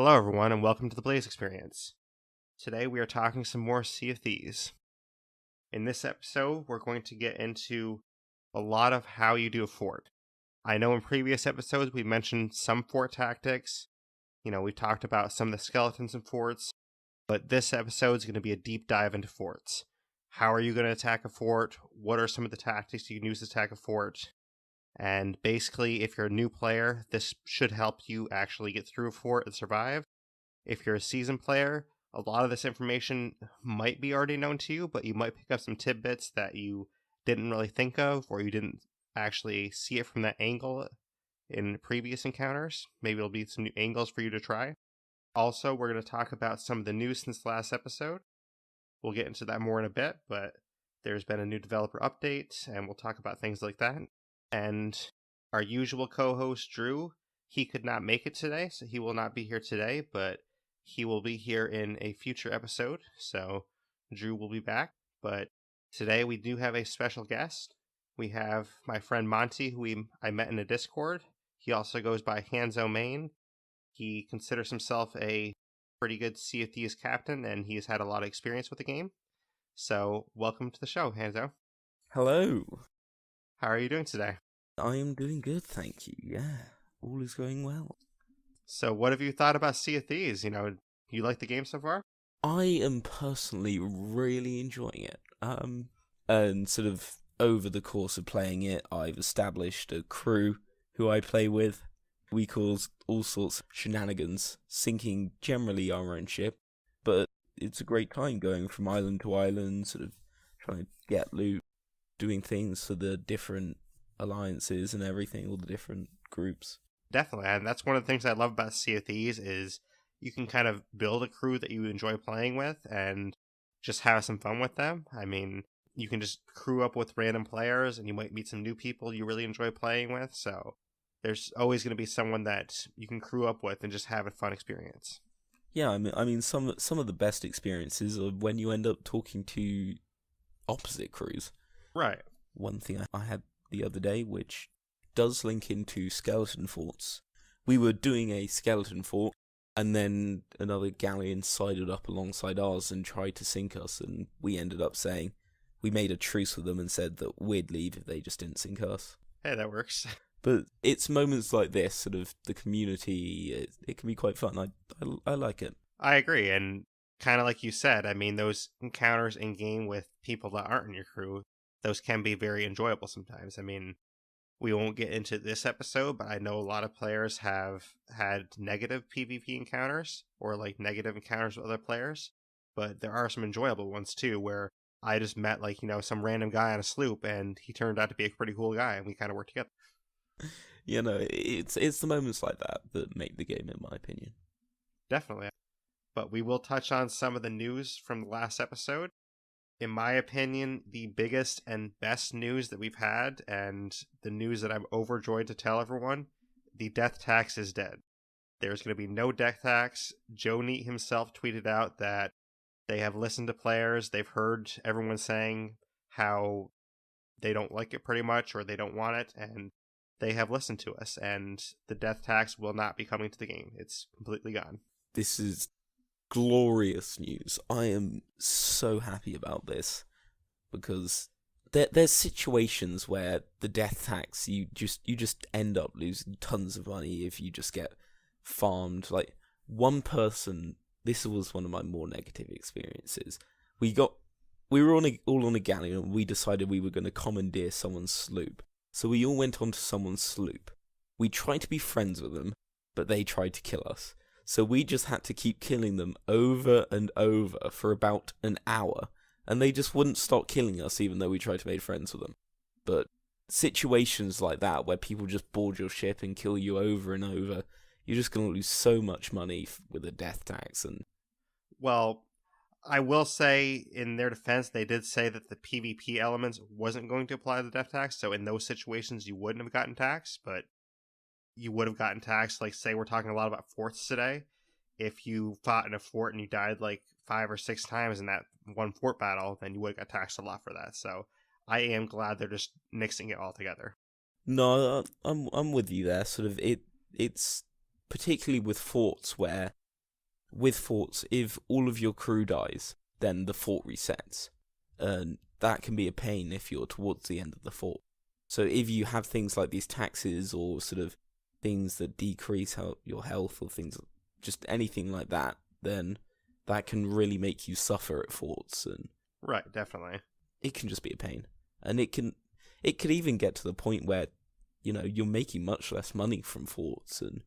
Hello everyone and welcome to the Blaise XPerience. Today we are talking some more Sea of Thieves. In this episode we're going to get into a lot of how you do a fort. I know in previous episodes we mentioned some fort tactics. We talked about some of the skeletons in forts, but this episode is going to be a deep dive into forts. How are you going to attack a fort? What are some of the tactics you can use to attack a fort? And basically, if you're a new player, this should help you actually get through a fort and survive. If you're a seasoned player, a lot of this information might be already known to you, but you might pick up some tidbits that you didn't really think of, or you didn't actually see it from that angle in previous encounters. Maybe it'll be some new angles for you to try. Also, we're going to talk about some of the news since the last episode. We'll get into that more in a bit, but there's been a new developer update, and we'll talk about things like that. And our usual co-host, Drew, he could not make it today, so he will not be here today, but he will be here in a future episode, so Drew will be back. But today we do have a special guest. We have my friend Monty, who I met in a Discord. He also goes by Hanzomain. He considers himself a pretty good Sea of Thieves captain, and he's had a lot of experience with the game. So welcome to the show, Hanzo. Hello. How are you doing today? I am doing good, thank you. Yeah, all is going well. So what have you thought about Sea of Thieves? You like the game so far? I am personally really enjoying it. And sort of over the course of playing it, I've established a crew who I play with. We cause all sorts of shenanigans, sinking generally our own ship, but it's a great time going from island to island, sort of trying to get loot, doing things for the different alliances and everything, all the different groups. Definitely, and that's one of the things I love about Sea of Thieves is you can kind of build a crew that you enjoy playing with and just have some fun with them. I mean, you can just crew up with random players and you might meet some new people you really enjoy playing with, so there's always going to be someone that you can crew up with and just have a fun experience. Yeah, I mean, some of the best experiences are when you end up talking to opposite crews. Right. One thing I had the other day, which does link into skeleton forts. We were doing a skeleton fort, and then another galleon sided up alongside ours and tried to sink us, and we ended up saying, we made a truce with them and said that we'd leave if they just didn't sink us. Hey, that works. But it's moments like this, sort of the community, it can be quite fun. I like it. I agree, and kind of like you said, I mean, those encounters in-game with people that aren't in your crew, those can be very enjoyable sometimes. I mean, we won't get into this episode, but I know a lot of players have had negative PvP encounters or like negative encounters with other players, but there are some enjoyable ones too, where I just met some random guy on a sloop and he turned out to be a pretty cool guy and we kind of worked together. It's the moments like that make the game, in my opinion. Definitely. But we will touch on some of the news from the last episode. In my opinion, the biggest and best news that we've had, and the news that I'm overjoyed to tell everyone, the death tax is dead. There's going to be no death tax. Joe Neat himself tweeted out that they have listened to players. They've heard everyone saying how they don't like it pretty much, or they don't want it, and they have listened to us, and the death tax will not be coming to the game. It's completely gone. This is glorious news. I am so happy about this because there's situations where the death tax you just end up losing tons of money if you just get farmed. Like one person, this was one of my more negative experiences. We were all on a galleon and we decided we were going to commandeer someone's sloop. So we all went onto someone's sloop. We tried to be friends with them, but they tried to kill us. So we just had to keep killing them over and over for about an hour, and they just wouldn't stop killing us even though we tried to make friends with them. But situations like that, where people just board your ship and kill you over and over, you're just going to lose so much money with a death tax. And well, I will say, in their defense, they did say that the PvP elements wasn't going to apply the death tax, so in those situations you wouldn't have gotten taxed, but you would have gotten taxed. Like, say we're talking a lot about forts today. If you fought in a fort and you died like 5 or 6 times in that one fort battle, then you would have got taxed a lot for that. So I am glad they're just mixing it all together. No, I'm with you there. Sort of it's particularly with forts where with forts, if all of your crew dies, then the fort resets. And that can be a pain if you're towards the end of the fort. So if you have things like these taxes or sort of things that decrease your health or things, just anything like that, then that can really make you suffer at forts, and Right, definitely. it can just be a pain. And it could even get to the point where, you're making much less money from forts, and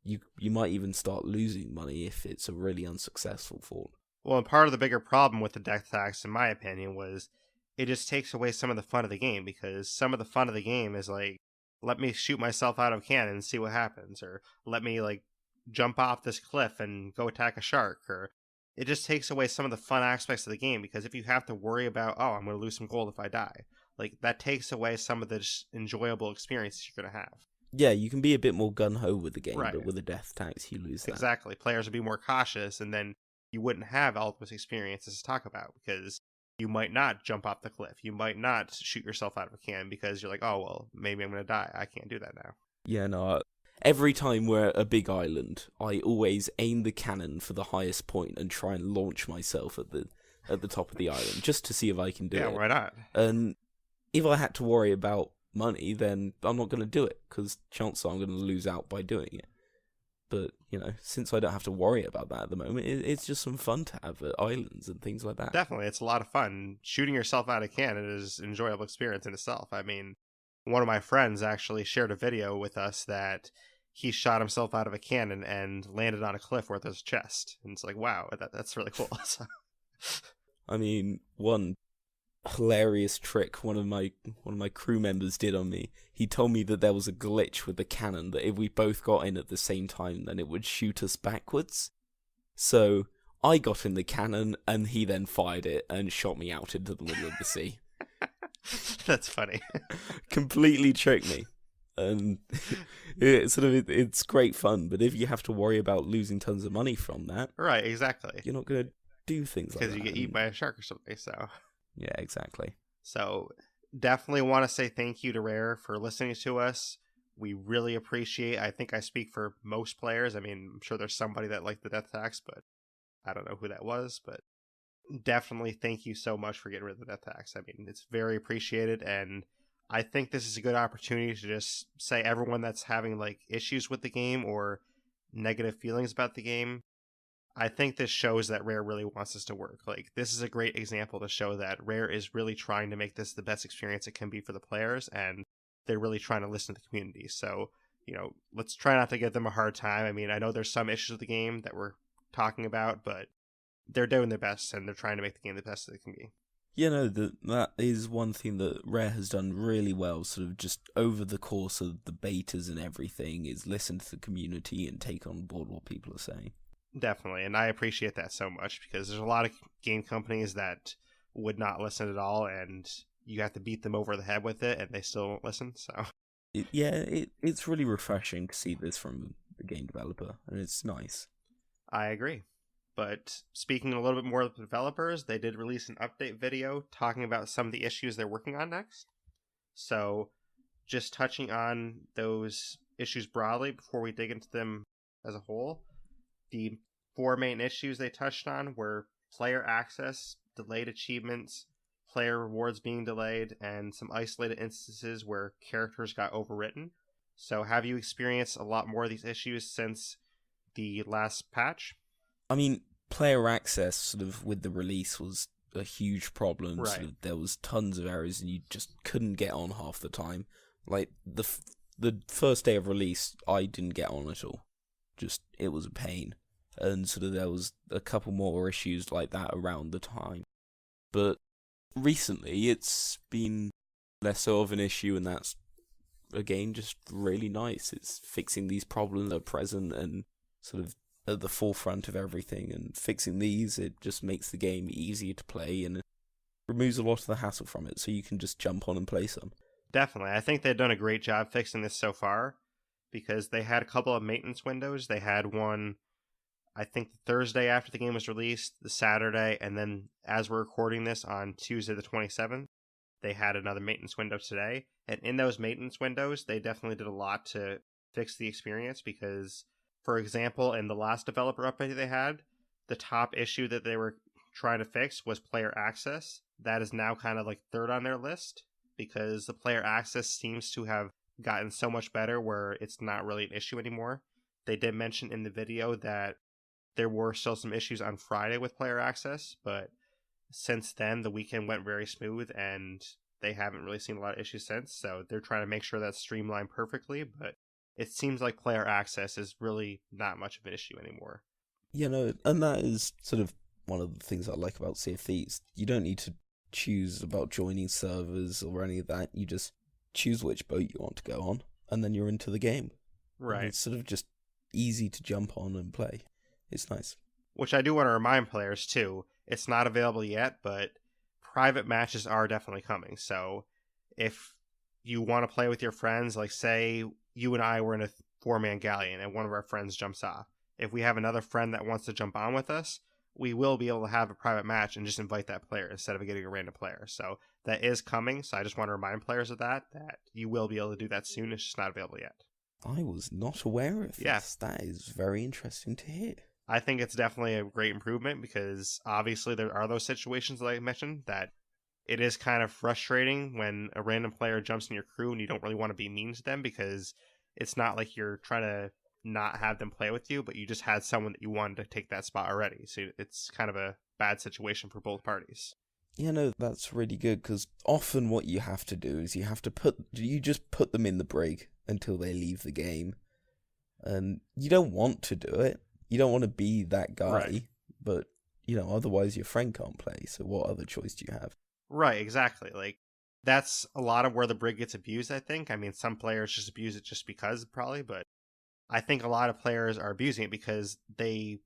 you might even start losing money if it's a really unsuccessful fort. Well, and part of the bigger problem with the death tax, in my opinion, was it just takes away some of the fun of the game, because some of the fun of the game is like, let me shoot myself out of a cannon and see what happens, or let me like jump off this cliff and go attack a shark, or it just takes away some of the fun aspects of the game, because if you have to worry about, oh, I'm going to lose some gold if I die, like that takes away some of the just enjoyable experiences you're going to have. Yeah, you can be a bit more gung-ho with the game, Right. but with a death tax, you lose that. Exactly. Players would be more cautious, and then you wouldn't have all those experiences to talk about, because you might not jump off the cliff. You might not shoot yourself out of a cannon because you're like, oh, well, maybe I'm going to die. I can't do that now. Yeah, no. Every time we're at a big island, I always aim the cannon for the highest point and try and launch myself at the top of the island, just to see if I can do it. Yeah, why not? And if I had to worry about money, then I'm not going to do it, because chances are I'm going to lose out by doing it. But, since I don't have to worry about that at the moment, it's just some fun to have at islands and things like that. Definitely, it's a lot of fun. Shooting yourself out of a cannon is an enjoyable experience in itself. I mean, one of my friends actually shared a video with us that he shot himself out of a cannon and landed on a cliff where there's a chest. And it's like, wow, that's really cool. I mean, one hilarious trick one of my crew members did on me. He told me that there was a glitch with the cannon, that if we both got in at the same time, then it would shoot us backwards. So I got in the cannon, and he then fired it and shot me out into the middle of the sea. That's funny. Completely tricked me. And it's great fun, but if you have to worry about losing tons of money from that, right, exactly, you're not going to do things like that. Because you get eaten by a shark or something, so... Yeah, exactly. So definitely want to say thank you to Rare for listening to us. We really appreciate, I think I speak for most players. I mean, I'm sure there's somebody that liked the death tax, but I don't know who that was. But definitely thank you so much for getting rid of the death tax. I mean, it's very appreciated, and I think this is a good opportunity to just say everyone that's having like issues with the game or negative feelings about the game, I think this shows that Rare really wants us to work. Like, this is a great example to show that Rare is really trying to make this the best experience it can be for the players, and they're really trying to listen to the community. So, let's try not to give them a hard time. I mean, I know there's some issues with the game that we're talking about, but they're doing their best, and they're trying to make the game the best that it can be. That is one thing that Rare has done really well, sort of just over the course of the betas and everything, is listen to the community and take on board what people are saying. Definitely, and I appreciate that so much, because there's a lot of game companies that would not listen at all, and you have to beat them over the head with it, and they still won't listen, so... It's really refreshing to see this from the game developer, and it's nice. I agree. But speaking a little bit more of the developers, they did release an update video talking about some of the issues they're working on next. So, just touching on those issues broadly before we dig into them as a whole, the 4 main issues they touched on were player access, delayed achievements, player rewards being delayed, and some isolated instances where characters got overwritten. So have you experienced a lot more of these issues since the last patch? I mean, player access sort of with the release was a huge problem. Right. Sort of, there was tons of errors and you just couldn't get on half the time. Like, the first day of release, I didn't get on at all. Just, it was a pain. And sort of there was a couple more issues like that around the time. But recently, it's been less so of an issue, and that's, again, just really nice. It's fixing these problems that are present and sort of at the forefront of everything, and fixing these, it just makes the game easier to play and it removes a lot of the hassle from it, so you can just jump on and play some. Definitely. I think they've done a great job fixing this so far, because they had a couple of maintenance windows. They had one, I think, the Thursday after the game was released, the Saturday, and then as we're recording this on Tuesday the 27th, they had another maintenance window today. And in those maintenance windows, they definitely did a lot to fix the experience, because For example, in the last developer update they had, the top issue that they were trying to fix was player access. That is now kind of like third on their list because the player access seems to have gotten so much better where it's not really an issue anymore. They did mention in the video that there were still some issues on Friday with player access, but since then the weekend went very smooth and they haven't really seen a lot of issues since, so they're trying to make sure that's streamlined perfectly, but it seems like player access is really not much of an issue anymore. You know, and that is sort of one of the things I like about Sea of Thieves. You don't need to choose about joining servers or any of that. You just choose which boat you want to go on, and then you're into the game. Right. And it's sort of just easy to jump on and play. It's nice. Which I do want to remind players, too. It's not available yet, but private matches are definitely coming. So if you want to play with your friends, like say you and I were in a 4-man galleon and one of our friends jumps off. If we have another friend that wants to jump on with us, we will be able to have a private match and just invite that player instead of getting a random player. So that is coming. So I just want to remind players of that you will be able to do that soon. It's just not available yet. I was not aware of this. Yeah. That is very interesting to hear. I think it's definitely a great improvement because obviously there are those situations that I mentioned that it is kind of frustrating when a random player jumps in your crew and you don't really want to be mean to them because it's not like you're trying to not have them play with you, but you just had someone that you wanted to take that spot already. So it's kind of a bad situation for both parties. Yeah, no, that's really good because often what you have to do is you just put them in the brig until they leave the game. And you don't want to do it. You don't want to be that guy, right. But, otherwise your friend can't play. So what other choice do you have? Right, exactly. Like, that's a lot of where the brig gets abused, I think. I mean, some players just abuse it just because, probably, but I think a lot of players are abusing it because they,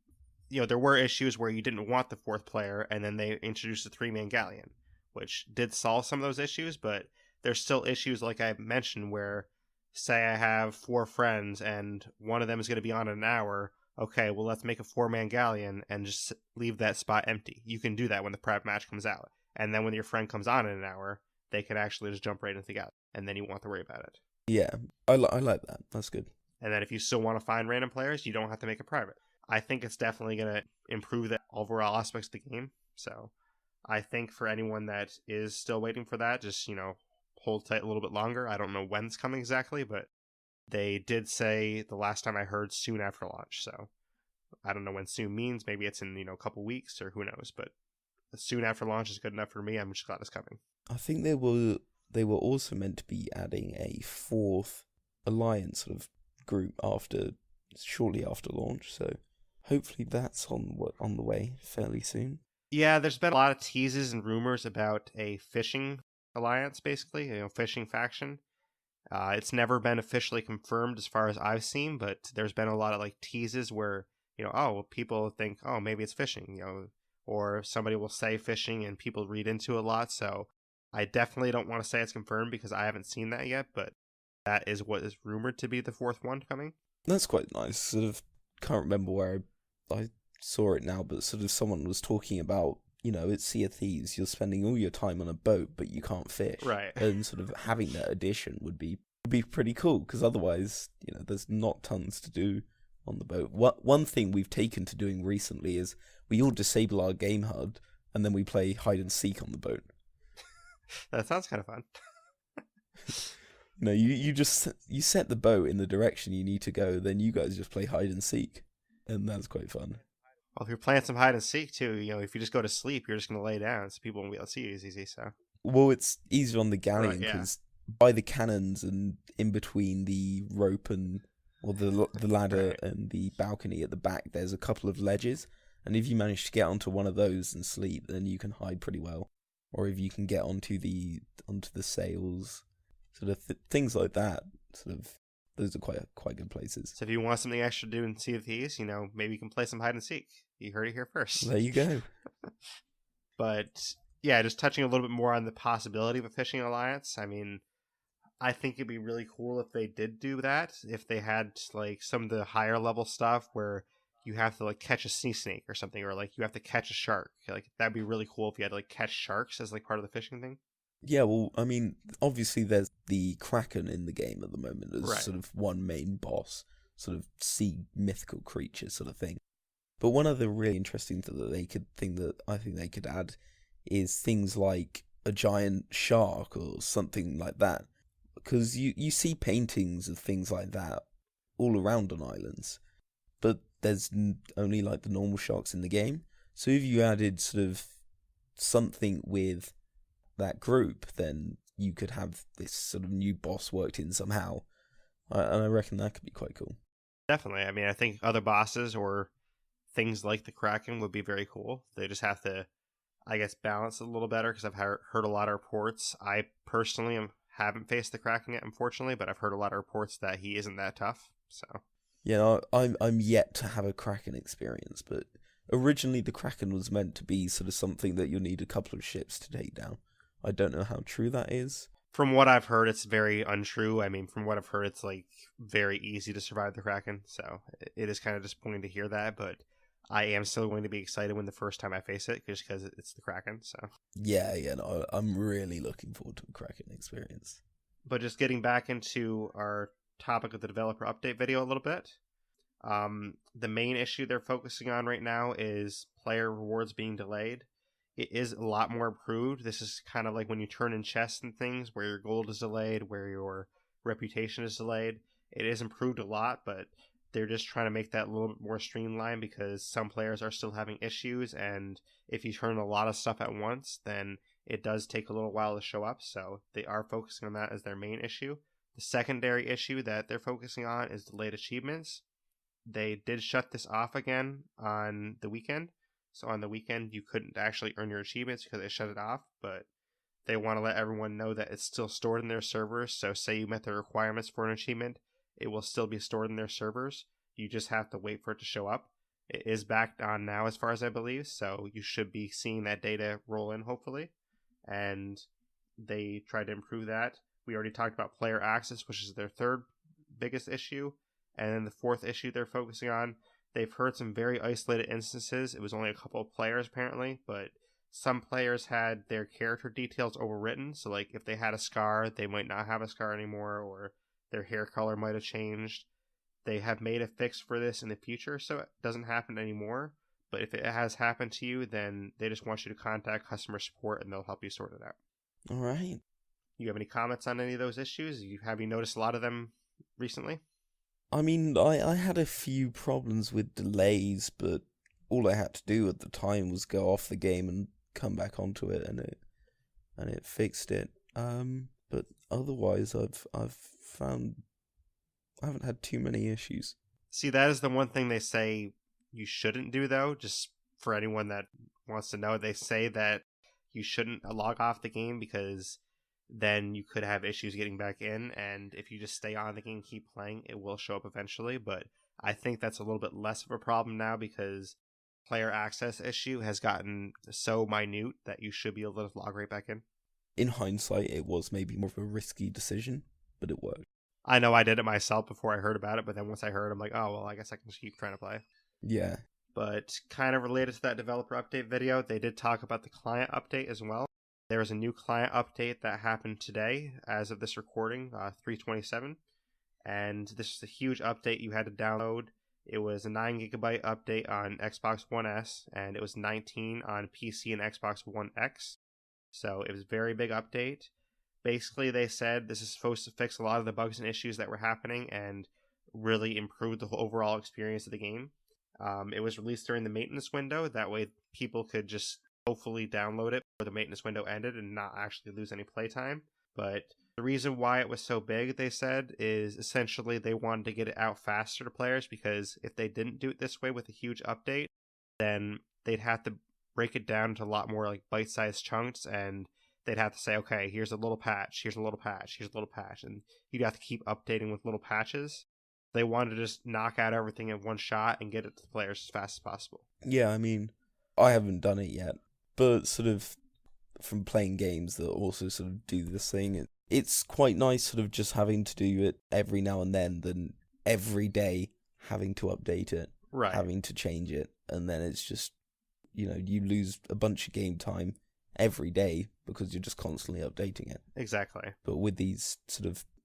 there were issues where you didn't want the fourth player, and then they introduced the 3-man galleon, which did solve some of those issues, but there's still issues, like I mentioned, where, say I have 4 friends, and one of them is going to be on in an hour. Okay, well, let's make a 4-man galleon and just leave that spot empty. You can do that when the private match comes out. And then when your friend comes on in an hour, they can actually just jump right into the galleon. And then you won't have to worry about it. Yeah, I like that. That's good. And then if you still want to find random players, you don't have to make it private. I think it's definitely going to improve the overall aspects of the game. So I think for anyone that is still waiting for that, just, hold tight a little bit longer. I don't know when it's coming exactly, but they did say the last time I heard soon after launch. So I don't know when soon means. Maybe it's in, a couple weeks or who knows. But soon after launch is good enough for me. I'm just glad it's coming. I think they were also meant to be adding a 4th alliance sort of group shortly after launch. So hopefully that's on the way fairly soon. Yeah, there's been a lot of teases and rumors about a fishing alliance, basically, fishing faction. It's never been officially confirmed as far as I've seen, but there's been a lot of teases where, people think, oh, maybe it's fishing, or somebody will say fishing and people read into it a lot. So I definitely don't want to say it's confirmed because I haven't seen that yet, but that is what is rumored to be the 4th one coming. That's quite nice. Sort of can't remember where I saw it now, but sort of someone was talking about, it's Sea of Thieves. You're spending all your time on a boat, but you can't fish. Right. And sort of having that addition would be pretty cool because otherwise, there's not tons to do on the boat. One thing we've taken to doing recently is we all disable our game HUD and then we play hide and seek on the boat. That sounds kind of fun. No, you set the boat in the direction you need to go, then you guys just play hide and seek, and that's quite fun. Well, if you're playing some hide and seek too, if you just go to sleep, you're just going to lay down, so people won't be able to see you as easy. So, well, it's easier on the galleon right, because by the cannons and in between the rope or the ladder right. and the balcony at the back, there's a couple of ledges, and if you manage to get onto one of those and sleep, then you can hide pretty well. Or if you can get onto the sails, sort of things like that. Sort of those are quite good places. So if you want something extra to do in Sea of Thieves, maybe you can play some hide and seek. You heard it here first. There you go. But yeah, just touching a little bit more on the possibility of a fishing alliance. I mean, I think it'd be really cool if they did do that. If they had some of the higher level stuff where you have to catch a sea snake or something, or you have to catch a shark. That'd be really cool if you had to catch sharks as part of the fishing thing. Yeah, well, I mean, obviously there's the Kraken in the game at the moment as right. sort of one main boss. sort of sea mythical creatures sort of thing. But one other really interesting thing that I think they could add is things like a giant shark or something like that. Because you see paintings of things like that all around on islands, but there's only like the normal sharks in the game. So if you added sort of something with that group, then you could have this sort of new boss worked in somehow. And I reckon that could be quite cool. Definitely. I mean, I think other bosses or things like the Kraken would be very cool. They just have to, I guess, balance it a little better because I've heard a lot of reports. I personally haven't faced the Kraken yet, unfortunately, but I've heard a lot of reports that he isn't that tough. So yeah, I'm yet to have a Kraken experience, but originally the Kraken was meant to be sort of something that you'll need a couple of ships to take down. I don't know how true that is. From what I've heard, it's very untrue. I mean, from what I've heard, it's like very easy to survive the Kraken. So it is kind of disappointing to hear that, but I am still going to be excited when the first time I face it, just because it's the Kraken. So yeah, no, I'm really looking forward to a Kraken experience. But just getting back into our topic of the developer update video a little bit, the main issue they're focusing on right now is player rewards being delayed. It is a lot more improved. This is kind of like when you turn in chests and things where your gold is delayed, where your reputation is delayed. It is improved a lot, but they're just trying to make that a little bit more streamlined because some players are still having issues, and if you turn a lot of stuff at once, then it does take a little while to show up. So they are focusing on that as their main issue. The secondary issue that they're focusing on is delayed achievements. They did shut this off again on the weekend. So on the weekend, you couldn't actually earn your achievements because they shut it off, but they want to let everyone know that it's still stored in their servers. So say you met the requirements for an achievement, it will still be stored in their servers. You just have to wait for it to show up. It is back on now as far as I believe, so you should be seeing that data roll in hopefully. And they tried to improve that. We already talked about player access, which is their third biggest issue. And then the fourth issue they're focusing on, they've heard some very isolated instances. It was only a couple of players apparently, but some players had their character details overwritten. So like if they had a scar, they might not have a scar anymore, or their hair color might have changed. They have made a fix for this in the future, so it doesn't happen anymore. But if it has happened to you, then they just want you to contact customer support and they'll help you sort it out. All right. You have any comments on any of those issues? Have you noticed a lot of them recently? I mean, I had a few problems with delays, but all I had to do at the time was go off the game and come back onto it, and it fixed it. But otherwise, I've found I haven't had too many issues. See, that is the one thing they say you shouldn't do, though. Just for anyone that wants to know, they say that you shouldn't log off the game because then you could have issues getting back in, and if you just stay on the game and keep playing, it will show up eventually. But I think that's a little bit less of a problem now because player access issue has gotten so minute that you should be able to log right back in. In hindsight, it was maybe more of a risky decision, but it worked. I know I did it myself before I heard about it, but then once I heard, I'm like, oh, well, I guess I can just keep trying to play. Yeah. But kind of related to that developer update video, they did talk about the client update as well. There was a new client update that happened today, as of this recording, 3/27, and this is a huge update you had to download. It was a 9 gigabyte update on Xbox One S, and it was 19 on PC and Xbox One X. So it was a very big update. Basically, they said this is supposed to fix a lot of the bugs and issues that were happening and really improve the overall experience of the game. It was released during the maintenance window. That way, people could just hopefully download it before the maintenance window ended and not actually lose any playtime. But the reason why it was so big, they said, is essentially they wanted to get it out faster to players, because if they didn't do it this way with a huge update, then they'd have to break it down to a lot more like bite-sized chunks, and they'd have to say, okay, here's a little patch, here's a little patch, here's a little patch, and you'd have to keep updating with little patches. They wanted to just knock out everything in one shot and get it to the players as fast as possible. Yeah, I mean, I haven't done it yet, but sort of from playing games that also sort of do this thing, it's quite nice sort of just having to do it every now and then than every day having to update it, right, having to change it, and then it's just, you lose a bunch of game time every day because you're just constantly updating it. Exactly. But with these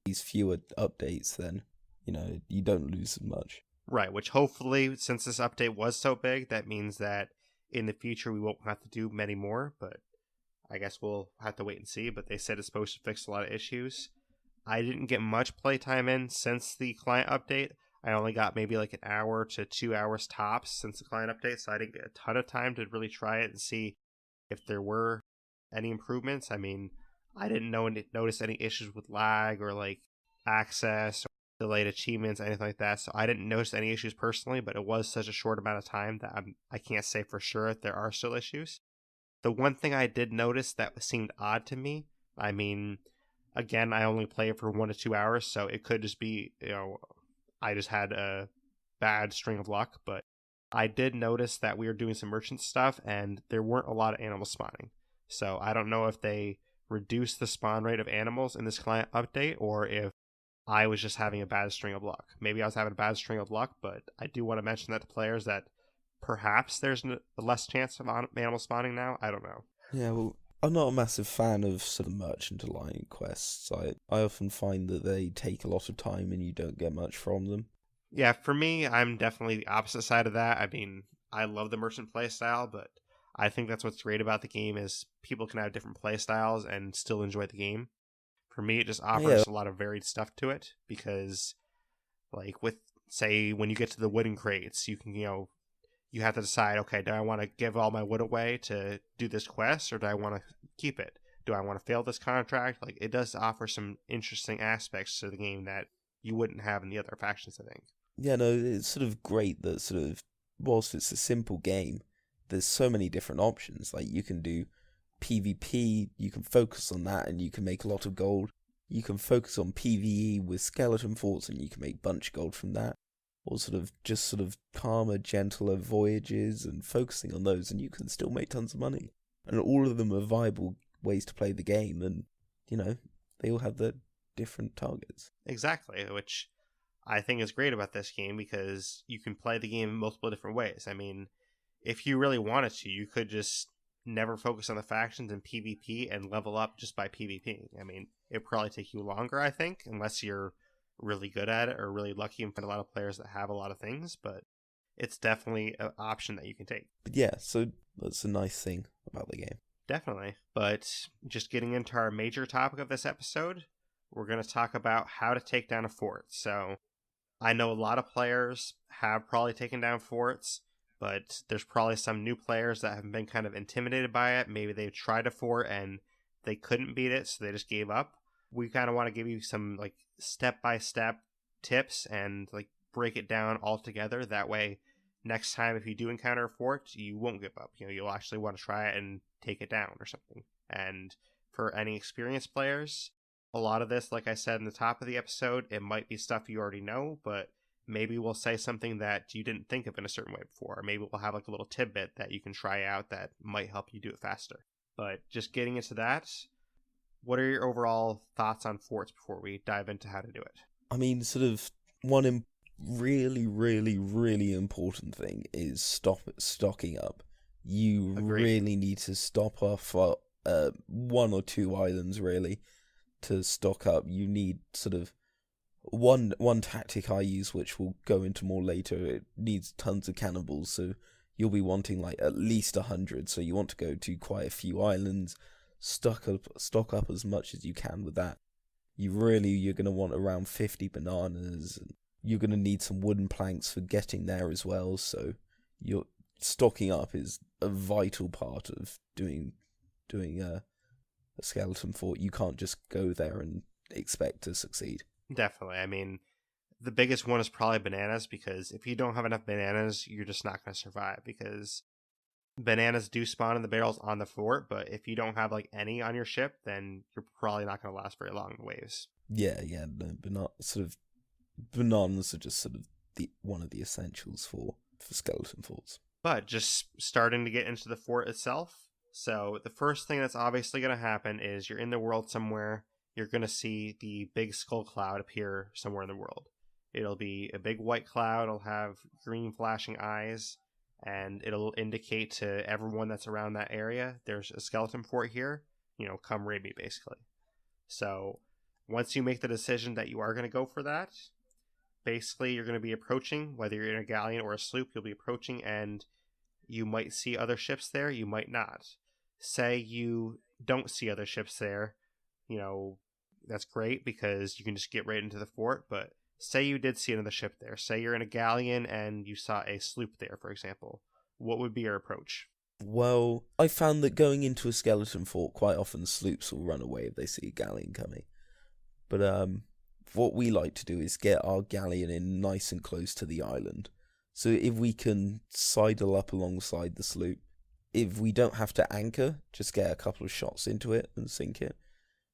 fewer updates, then you don't lose as much. Right, which hopefully, since this update was so big, that means that in the future we won't have to do many more, but I guess we'll have to wait and see. But they said it's supposed to fix a lot of issues. I didn't get much playtime in since the client update. I only got maybe like an hour to 2 hours tops since the client update, so I didn't get a ton of time to really try it and see if there were any improvements. I mean, I didn't notice any issues with lag or like access or delayed achievements, anything like that. So I didn't notice any issues personally, but it was such a short amount of time that I can't say for sure if there are still issues. The one thing I did notice that seemed odd to me, I mean, again, I only play it for 1 to 2 hours, so it could just be, I just had a bad string of luck, but I did notice that we were doing some merchant stuff and there weren't a lot of animals spawning. So I don't know if they reduced the spawn rate of animals in this client update or if I was just having a bad string of luck. Maybe I was having a bad string of luck, but I do want to mention that to players that perhaps there's less chance of animal spawning now. I don't know. Yeah, well, I'm not a massive fan of sort of merchant aligning quests. I often find that they take a lot of time and you don't get much from them. Yeah, for me, I'm definitely the opposite side of that. I mean, I love the merchant playstyle, but I think that's what's great about the game is people can have different playstyles and still enjoy the game. For me, it just Yeah, offers a lot of varied stuff to it because, like, with, say, when you get to the wooden crates, you can, you have to decide, okay, do I want to give all my wood away to do this quest or do I want to keep it? Do I want to fail this contract? Like, it does offer some interesting aspects to the game that you wouldn't have in the other factions, I think. yeah, no, it's sort of great that sort of, whilst it's a simple game, there's so many different options. Like, you can do PvP, you can focus on that and you can make a lot of gold. You can focus on PvE with skeleton forts and you can make bunch gold from that. Or sort of calmer, gentler voyages and focusing on those and you can still make tons of money. And all of them are viable ways to play the game and, they all have their different targets. Exactly, which I think is great about this game because you can play the game in multiple different ways. I mean, if you really wanted to, you could just never focus on the factions in PvP and level up just by PvP. I mean, it'd probably take you longer, I think, unless you're really good at it or really lucky and find a lot of players that have a lot of things, but it's definitely an option that you can take. But yeah, so that's a nice thing about the game. Definitely. But just getting into our major topic of this episode, we're going to talk about how to take down a fort. So I know a lot of players have probably taken down forts, but there's probably some new players that have been kind of intimidated by it. Maybe they tried a fort and they couldn't beat it, so they just gave up. We kind of want to give you some like step-by-step tips and like break it down all together. That way, next time if you do encounter a fort, you won't give up. You'll actually want to try it and take it down or something. And for any experienced players, a lot of this, like I said in the top of the episode, it might be stuff you already know, but maybe we'll say something that you didn't think of in a certain way before. Or maybe we'll have like a little tidbit that you can try out that might help you do it faster. But just getting into that, what are your overall thoughts on forts before we dive into how to do it? I mean, sort of one really, really, really important thing is stocking up. You Agreed. really need to stop off 1 or 2 islands, really, to stock up. You need sort of one tactic I use, which we'll go into more later. It needs tons of cannibals, so you'll be wanting like at least 100. So you want to go to quite a few islands, stock up as much as you can with that. You're going to want around 50 bananas. You're going to need some wooden planks for getting there as well. So your stocking up is a vital part of doing a skeleton fort. You can't just go there and expect to succeed. Definitely. I mean, the biggest one is probably bananas, because if you don't have enough bananas, you're just not going to survive, because bananas do spawn in the barrels on the fort, but if you don't have like any on your ship, then you're probably not going to last very long in the waves. Yeah, no, bananas are just sort of one of the essentials for skeleton forts. But just starting to get into the fort itself. So the first thing that's obviously going to happen is you're in the world somewhere. You're going to see the big skull cloud appear somewhere in the world. It'll be a big white cloud. It'll have green flashing eyes, and it'll indicate to everyone that's around that area, there's a skeleton fort here. Come raid me, basically. So once you make the decision that you are going to go for that, basically you're going to be approaching, whether you're in a galleon or a sloop, you'll be approaching, and you might see other ships there, you might not. Say you don't see other ships there, you know, that's great because you can just get right into the fort, but say you did see another ship there. Say you're in a galleon and you saw a sloop there, for example. What would be your approach? Well, I found that going into a skeleton fort, quite often sloops will run away if they see a galleon coming. But what we like to do is get our galleon in nice and close to the island. So if we can sidle up alongside the sloop, if we don't have to anchor, just get a couple of shots into it and sink it,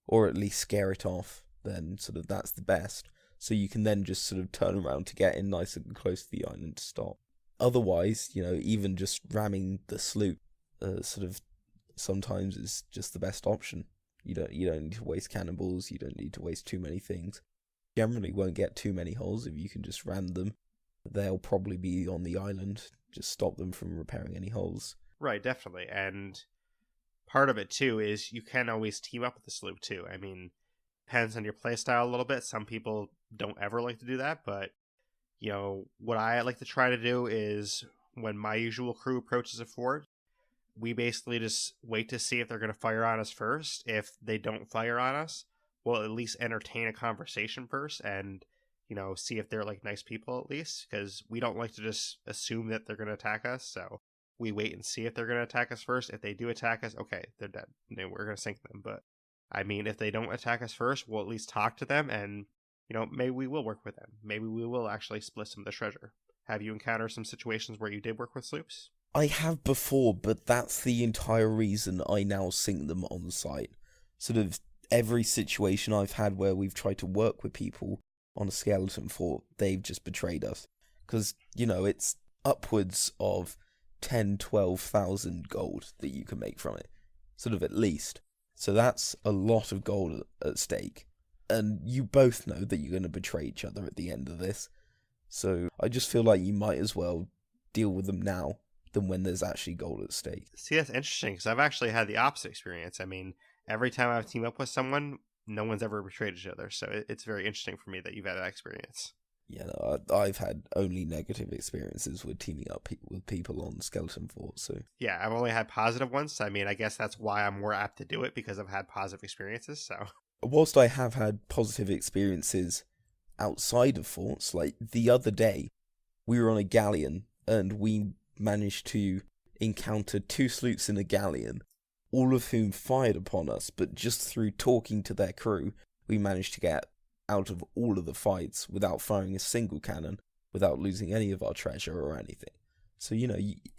or at least scare it off, then sort of that's the best. So you can then just sort of turn around to get in nice and close to the island to stop. Otherwise, even just ramming the sloop, sort of sometimes is just the best option. You don't need to waste cannonballs. You don't need to waste too many things. Generally, won't get too many holes if you can just ram them. They'll probably be on the island. Just stop them from repairing any holes. Right, definitely. And part of it too is you can always team up with the sloop too. I mean, depends on your playstyle a little bit. Some people don't ever like to do that, but what I like to try to do is when my usual crew approaches a fort, we basically just wait to see if they're going to fire on us first. If they don't fire on us, we'll at least entertain a conversation first and, see if they're like nice people at least, because we don't like to just assume that they're going to attack us. So we wait and see if they're going to attack us first. If they do attack us, okay, they're dead. Then we're going to sink them. But I mean, if they don't attack us first, we'll at least talk to them and, maybe we will work with them. Maybe we will actually split some of the treasure. Have you encountered some situations where you did work with sloops? I have before, but that's the entire reason I now sink them on site. Sort of every situation I've had where we've tried to work with people on a skeleton fort, they've just betrayed us. Because, it's upwards of 10, 12,000 gold that you can make from it. Sort of at least. So that's a lot of gold at stake. And you both know that you're going to betray each other at the end of this. So I just feel like you might as well deal with them now than when there's actually gold at stake. See, that's interesting, because I've actually had the opposite experience. I mean, every time I've teamed up with someone, no one's ever betrayed each other. So it's very interesting for me that you've had that experience. Yeah, no, I've had only negative experiences with teaming up with people on skeleton forts. So yeah, I've only had positive ones. I mean, I guess that's why I'm more apt to do it, because I've had positive experiences. So whilst I have had positive experiences outside of forts, like the other day, we were on a galleon and we managed to encounter 2 sloops in a galleon, all of whom fired upon us, but just through talking to their crew, we managed to get out of all of the fights without firing a single cannon, without losing any of our treasure or anything. So, it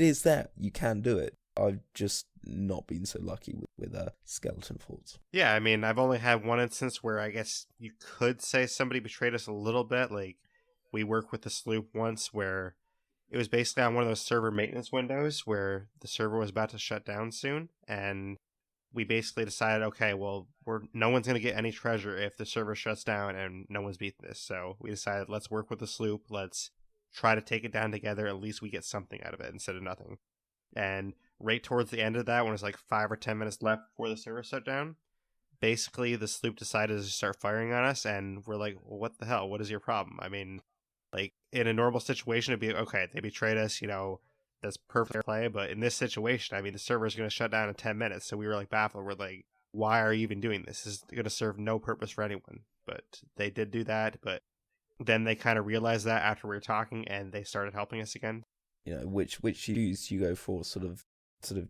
is there. You can do it. I've just not been so lucky with skeleton forts. Yeah, I mean, I've only had one instance where I guess you could say somebody betrayed us a little bit. Like, we worked with the sloop once where it was basically on one of those server maintenance windows where the server was about to shut down soon, and we basically decided, okay, well, no one's going to get any treasure if the server shuts down and no one's beaten this. So we decided, let's work with the sloop. Let's try to take it down together. At least we get something out of it instead of nothing. And right towards the end of that, when it was like 5 or 10 minutes left before the server shut down, basically the sloop decided to start firing on us, and we're like, well, what the hell? What is your problem? I mean, like, in a normal situation, it'd be, okay, they betrayed us, that's perfect play. But in this situation, I mean, the server's going to shut down in 10 minutes. So we were like baffled. We're like, why are you even doing this? This is going to serve no purpose for anyone. But they did do that. But then they kind of realized that after we were talking, and they started helping us again. Which use you go for? Sort of,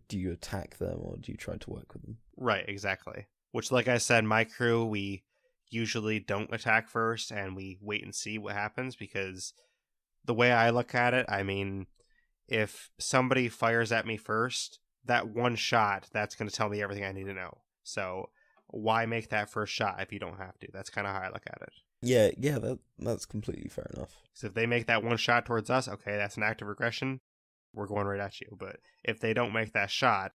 do you attack them or do you try to work with them? Right, exactly. Which, like I said, my crew, we usually don't attack first, and we wait and see what happens, because the way I look at it, I mean, if somebody fires at me first, that one shot, that's going to tell me everything I need to know. So why make that first shot if you don't have to? That's kind of how I look at it. Yeah, that's completely fair enough. So if they make that one shot towards us, okay, that's an act of aggression. We're going right at you. But if they don't make that shot,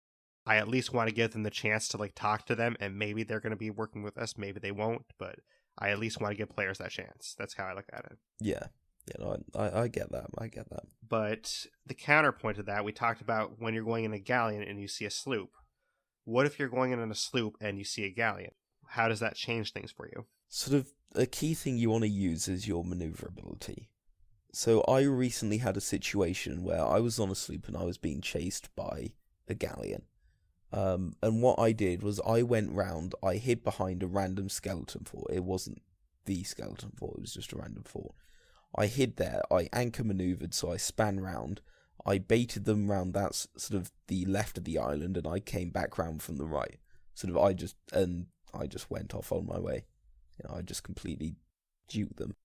I at least want to give them the chance to talk to them, and maybe they're going to be working with us, maybe they won't, but I at least want to give players that chance. That's how I look at it. Yeah, no, I get that. But the counterpoint to that, we talked about when you're going in a galleon and you see a sloop. What if you're going in a sloop and you see a galleon? How does that change things for you? Sort of a key thing you want to use is your maneuverability. So I recently had a situation where I was on a sloop and I was being chased by a galleon. And what I did was I went round, I hid behind a random skeleton fort. It wasn't the skeleton fort, it was just a random fort. I hid there, I anchor maneuvered, so I span round. I baited them round that sort of the left of the island, and I came back round from the right. I just went off on my way. I just completely duped them.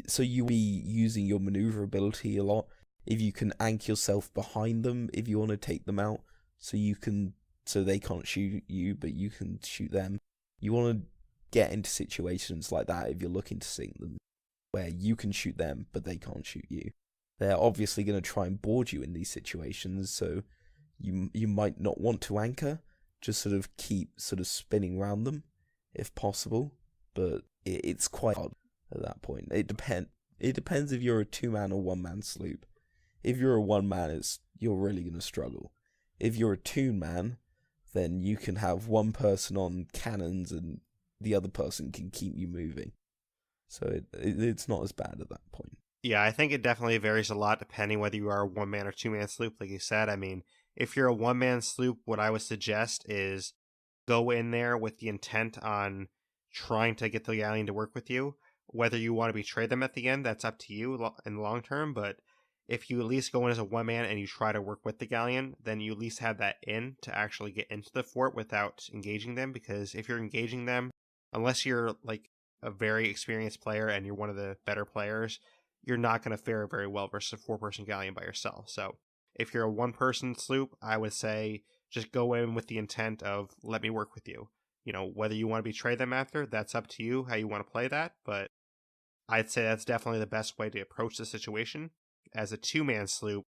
So you'll be using your maneuverability a lot. If you can anchor yourself behind them, if you want to take them out, so they can't shoot you, but you can shoot them. You want to get into situations like that if you're looking to sink them, where you can shoot them, but they can't shoot you. They're obviously going to try and board you in these situations, so you might not want to anchor. Just sort of keep sort of spinning around them, if possible. But it's quite hard at that point. It depends if you're a 2-man or 1-man sloop. If you're a 1-man, you're really going to struggle. If you're a 2-man, then you can have one person on cannons and the other person can keep you moving. So it's not as bad at that point. Yeah, I think it definitely varies a lot depending whether you are a 1-man or 2-man sloop, like you said. I mean, if you're a 1-man sloop, what I would suggest is go in there with the intent on trying to get the galleon to work with you. Whether you want to betray them at the end, that's up to you in the long term, but if you at least go in as a 1-man and you try to work with the galleon, then you at least have that in to actually get into the fort without engaging them, because if you're engaging them, unless you're like a very experienced player and you're one of the better players, you're not going to fare very well versus a 4-person galleon by yourself. So if you're a 1-person sloop, I would say just go in with the intent of let me work with you. Whether you want to betray them after, that's up to you how you want to play that, but I'd say that's definitely the best way to approach the situation. As a 2-man sloop,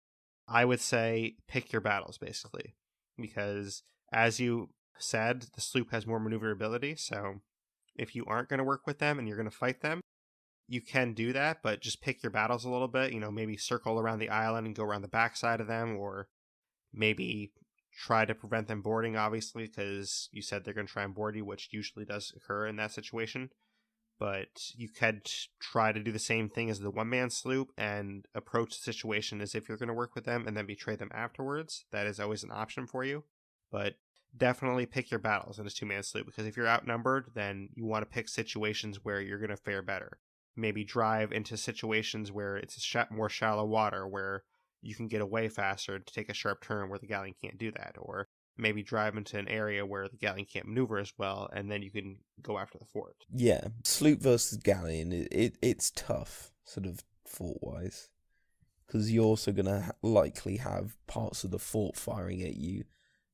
I would say pick your battles, basically. Because, as you said, the sloop has more maneuverability, so if you aren't going to work with them and you're going to fight them, you can do that, but just pick your battles a little bit. Maybe circle around the island and go around the backside of them, or maybe try to prevent them boarding, obviously, because you said they're going to try and board you, which usually does occur in that situation. But you could try to do the same thing as the 1-man sloop and approach the situation as if you're going to work with them and then betray them afterwards. That is always an option for you. But definitely pick your battles in a 2-man sloop, because if you're outnumbered, then you want to pick situations where you're going to fare better. Maybe drive into situations where it's more shallow water, where you can get away faster to take a sharp turn where the galleon can't do that. Or maybe drive into an area where the galleon can't maneuver as well, and then you can go after the fort. Yeah, sloop versus galleon, it's tough, sort of fort-wise, because you're also going to likely have parts of the fort firing at you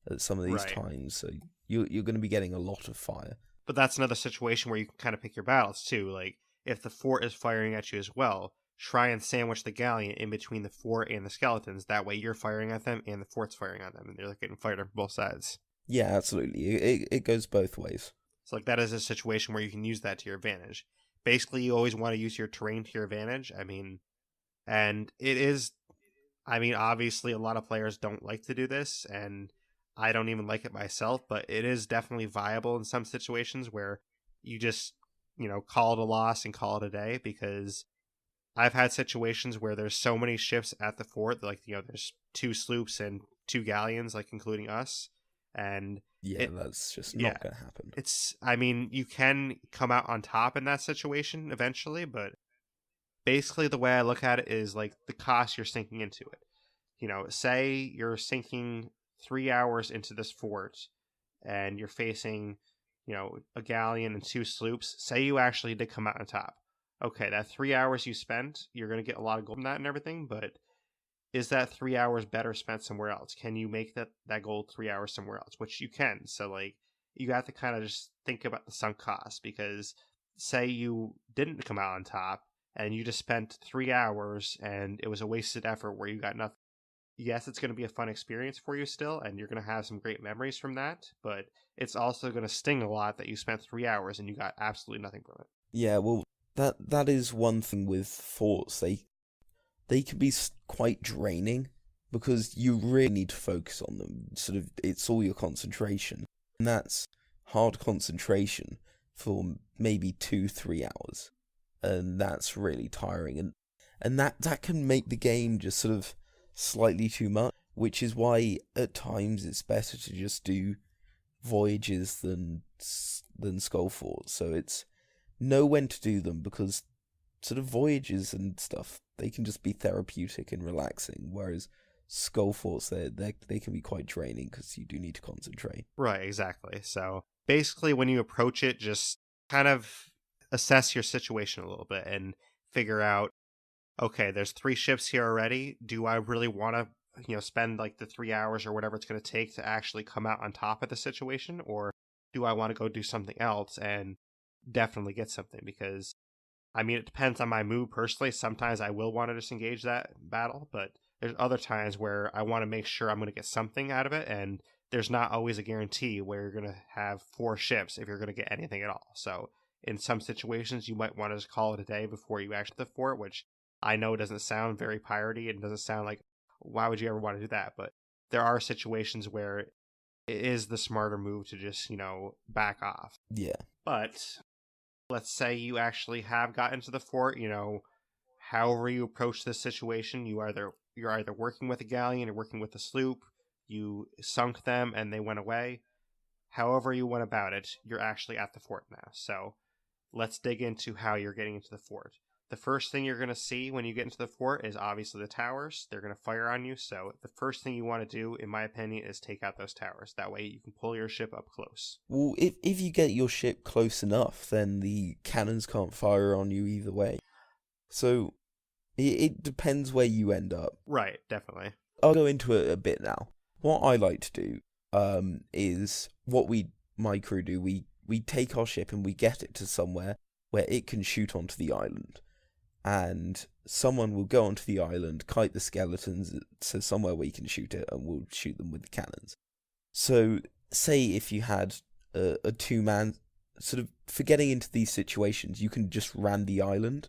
at some of these times, so you're going to be getting a lot of fire. But that's another situation where you can kind of pick your battles, too. Like, if the fort is firing at you as well, try and sandwich the galleon in between the fort and the skeletons. That way you're firing at them and the fort's firing on them, and they're getting fired on both sides. Yeah, absolutely. It goes both ways. So that is a situation where you can use that to your advantage. Basically, you always want to use your terrain to your advantage. And it is, obviously a lot of players don't like to do this, and I don't even like it myself, but it is definitely viable in some situations where you just, call it a loss and call it a day, because I've had situations where there's so many ships at the fort, like, there's 2 sloops and 2 galleons, like, including us. And that's just not going to happen. You can come out on top in that situation eventually, but basically the way I look at it is, like, the cost you're sinking into it. Say you're sinking 3 hours into this fort and you're facing, a galleon and 2 sloops. Say you actually did come out on top. Okay, that 3 hours you spent, you're going to get a lot of gold from that and everything, but is that 3 hours better spent somewhere else? Can you make that gold 3 hours somewhere else? Which you can. So, like, you have to kind of just think about the sunk cost, because say you didn't come out on top and you just spent 3 hours and it was a wasted effort where you got nothing. Yes, it's going to be a fun experience for you still, and you're going to have some great memories from that, but it's also going to sting a lot that you spent 3 hours and you got absolutely nothing from it. Yeah, well, that is one thing with forts. They can be quite draining, because you really need to focus on them. Sort of, it's all your concentration, and that's hard concentration for maybe 2-3 hours, and that's really tiring, and that can make the game just sort of slightly too much, which is why at times it's better to just do voyages than skull forts. So it's know when to do them, because sort of voyages and stuff, they can just be therapeutic and relaxing, whereas skull forts, they can be quite draining because you do need to concentrate. Right, exactly. So basically, when you approach it, just kind of assess your situation a little bit and figure out, okay, there's 3 ships here already. Do I really want to, spend like the 3 hours or whatever it's going to take to actually come out on top of the situation? Or do I want to go do something else and definitely get something? Because, I mean, it depends on my mood personally. Sometimes I will want to disengage that battle, but there's other times where I want to make sure I'm going to get something out of it, and there's not always a guarantee where you're going to have 4 ships if you're going to get anything at all. So in some situations, you might want to just call it a day before you actually the fort, which I know doesn't sound very piratey and doesn't sound like, why would you ever want to do that? But there are situations where it is the smarter move to just, back off. Yeah. But let's say you actually have gotten to the fort, however you approach this situation, you're either working with a galleon or working with a sloop, you sunk them and they went away. However you went about it, you're actually at the fort now. So let's dig into how you're getting into the fort. The first thing you're going to see when you get into the fort is obviously the towers. They're going to fire on you. So the first thing you want to do, in my opinion, is take out those towers. That way you can pull your ship up close. Well, if you get your ship close enough, then the cannons can't fire on you either way. So it depends where you end up. Right, definitely. I'll go into it a bit now. What I like to do is what my crew do. We take our ship and we get it to somewhere where it can shoot onto the island. And someone will go onto the island, kite the skeletons to somewhere where you can shoot it, and we'll shoot them with the cannons. So, say if you had a 2-man, sort of, for getting into these situations, you can just ram the island,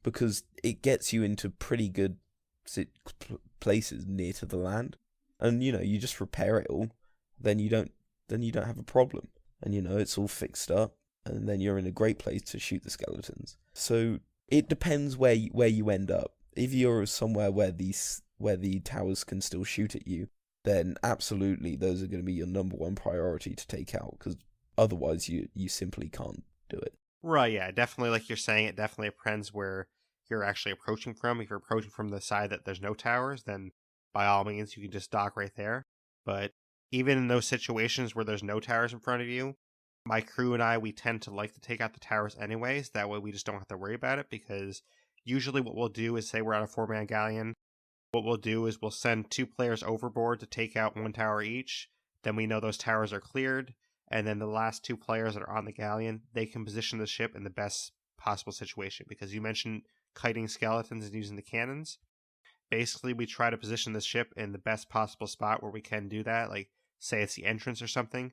because it gets you into pretty good places near to the land. And, you just repair it all, then you don't have a problem. And, it's all fixed up, and then you're in a great place to shoot the skeletons. So it depends where you end up. If you're somewhere where the towers can still shoot at you, then absolutely those are going to be your number one priority to take out, because otherwise you simply can't do it. Right, yeah, definitely, like you're saying, it definitely depends where you're actually approaching from. If you're approaching from the side that there's no towers, then by all means you can just dock right there. But even in those situations where there's no towers in front of you, my crew and I, we tend to like to take out the towers anyways. That way we just don't have to worry about it, because usually what we'll do is, say we're on a 4-man galleon, what we'll do is we'll send 2 players overboard to take out 1 tower each. Then we know those towers are cleared, and then the last 2 players that are on the galleon, they can position the ship in the best possible situation. Because you mentioned kiting skeletons and using the cannons. Basically, we try to position the ship in the best possible spot where we can do that, like say it's the entrance or something.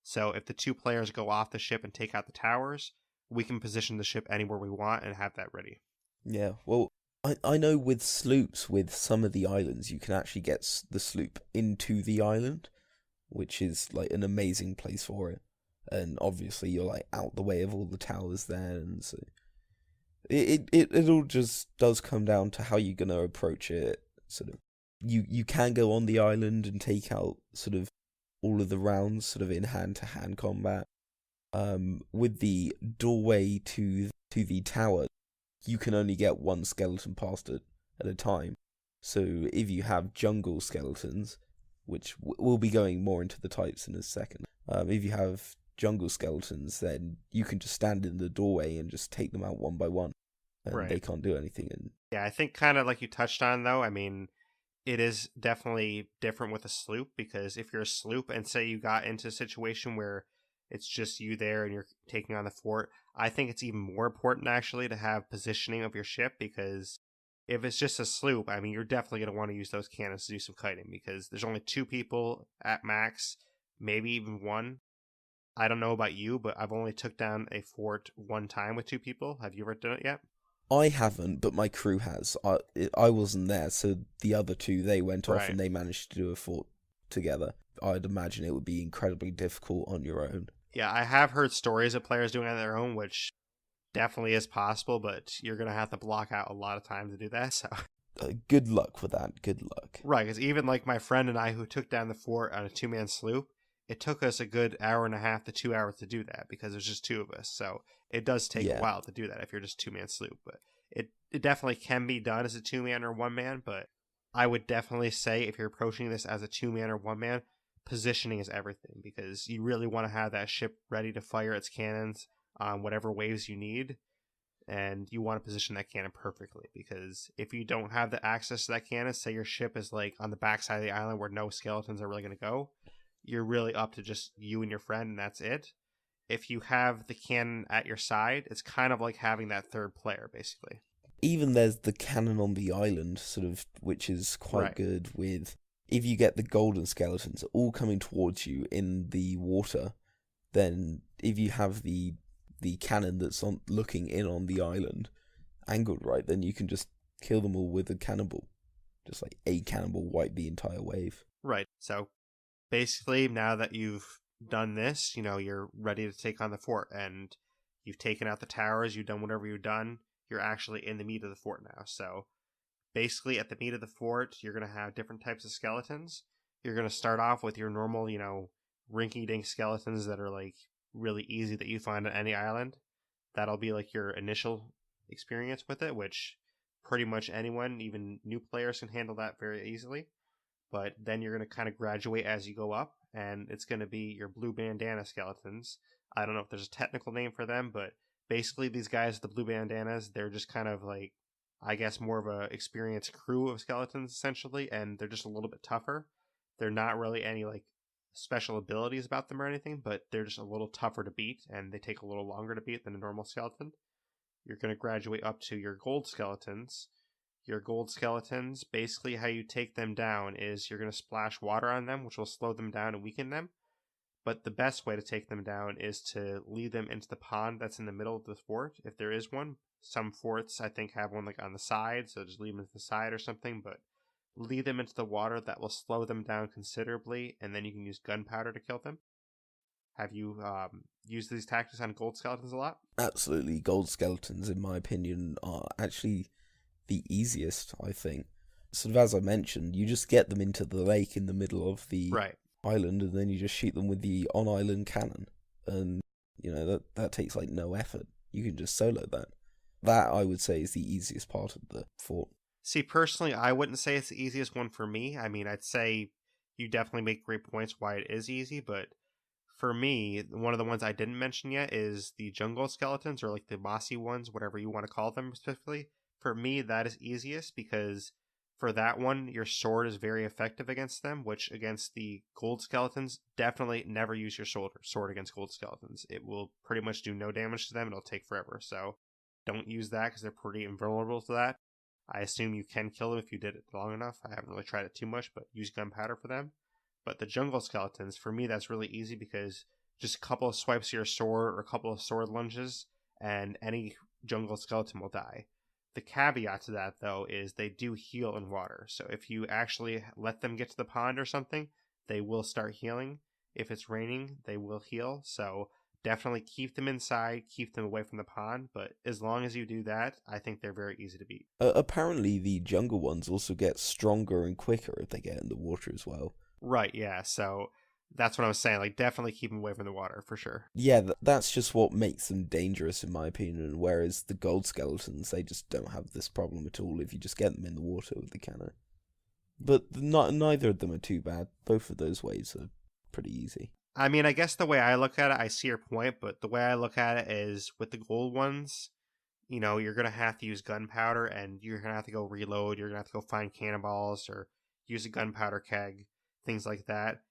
So if the 2 players go off the ship and take out the towers, we can position the ship anywhere we want and have that ready. Yeah, well, I know with sloops, with some of the islands, you can actually get the sloop into the island, which is like an amazing place for it. And obviously you're like out the way of all the towers there, and so it all just does come down to how you're gonna approach it. Sort of, you can go on the island and take out sort of all of the rounds, sort of in hand-to-hand combat. With the doorway to the tower, you can only get 1 skeleton past it at a time. So if you have jungle skeletons, which we'll be going more into the types in a second, if you have jungle skeletons, then you can just stand in the doorway and just take them out one by one, and Right. they can't do anything. And yeah, I think kind of like you touched on, though, I mean, it is definitely different with a sloop, because if you're a sloop and say you got into a situation where it's just you there and you're taking on the fort, I think it's even more important actually to have positioning of your ship, because if it's just a sloop, I mean, you're definitely going to want to use those cannons to do some kiting, because there's only 2 people at max, maybe even 1. I don't know about you, but I've only took down a fort 1 time with 2 people. Have you ever done it yet? I haven't, but my crew has. I wasn't there, so the other 2, they went off Right. and they managed to do a fort together. I'd imagine it would be incredibly difficult on your own. Yeah, I have heard stories of players doing it on their own, which definitely is possible, but you're going to have to block out a lot of time to do that. So, Good luck with that. Good luck. right, because even like my friend and I who took down the fort on a 2-man sloop, it took us a good hour and a half to 2 hours to do that because there's just two of us. So it does take a Yeah. while to do that if you're just 2-man sloop. But it definitely can be done as a 2-man or 1-man. But I would definitely say if you're approaching this as a 2-man or 1-man, positioning is everything because you really want to have that ship ready to fire its cannons on whatever waves you need, and you want to position that cannon perfectly because if you don't have the access to that cannon, say your ship is like on the backside of the island where no skeletons are really going to go, you're really up to just you and your friend and that's it. If you have the cannon at your side, it's kind of like having that third player basically. Even there's the cannon on the island, sort of, which is quite Right. good with, if you get the golden skeletons all coming towards you in the water, then if you have the cannon that's on looking in on the island angled right, then you can just kill them all with a cannonball. Just like a cannonball wipe the entire wave. Right. So basically, now that you've done this, you're ready to take on the fort and you've taken out the towers, you've done whatever you've done, you're actually in the meat of the fort now. So basically, at the meat of the fort, you're going to have different types of skeletons. You're going to start off with your normal, rinky-dink skeletons that are like really easy that you find on any island. That'll be like your initial experience with it, which pretty much anyone, even new players, can handle that very easily. But then you're going to kind of graduate as you go up, and it's going to be your blue bandana skeletons. I don't know if there's a technical name for them, but basically these guys, the blue bandanas, they're just kind of like, I guess, more of a experienced crew of skeletons essentially, and they're just a little bit tougher. They're not really any like special abilities about them or anything, but they're just a little tougher to beat, and they take a little longer to beat than a normal skeleton. You're going to graduate up to your gold skeletons. Your gold skeletons, basically how you take them down is you're going to splash water on them, which will slow them down and weaken them. But the best way to take them down is to lead them into the pond that's in the middle of the fort, if there is one. Some forts, I think, have one like on the side, so just leave them to the side or something, but lead them into the water. That will slow them down considerably, and then you can use gunpowder to kill them. Have you used these tactics on gold skeletons a lot? Absolutely, gold skeletons, in my opinion, are actually the easiest, I think. Sort of as I mentioned, you just get them into the lake in the middle of the Right. island, and then you just shoot them with the on-island cannon. And, that takes, like, no effort. You can just solo that. That, I would say, is the easiest part of the fort. See, personally, I wouldn't say it's the easiest one for me. I mean, I'd say you definitely make great points why it is easy, but for me, one of the ones I didn't mention yet is the jungle skeletons, or like the mossy ones, whatever you want to call them specifically. For me, that is easiest because for that one, your sword is very effective against them, which against the gold skeletons, definitely never use your sword against gold skeletons. It will pretty much do no damage to them. It'll take forever. So don't use that because they're pretty invulnerable to that. I assume you can kill them if you did it long enough. I haven't really tried it too much, but use gunpowder for them. But the jungle skeletons, for me, that's really easy because just a couple of swipes of your sword or a couple of sword lunges, and any jungle skeleton will die. The caveat to that, though, is they do heal in water. So if you actually let them get to the pond or something, they will start healing. If it's raining, they will heal. So definitely keep them inside, keep them away from the pond. But as long as you do that, I think they're very easy to beat. Apparently, the jungle ones also get stronger and quicker if they get in the water as well. Right, yeah. So that's what I was saying. Like, definitely keep them away from the water for sure. Yeah, that's just what makes them dangerous, in my opinion. Whereas the gold skeletons, they just don't have this problem at all if you just get them in the water with the cannon. But neither of them are too bad. Both of those ways are pretty easy. I mean, I guess the way I look at it, I see your point, but the way I look at it is with the gold ones, you're going to have to use gunpowder and you're going to have to go reload. You're going to have to go find cannonballs or use a gunpowder keg, things like that.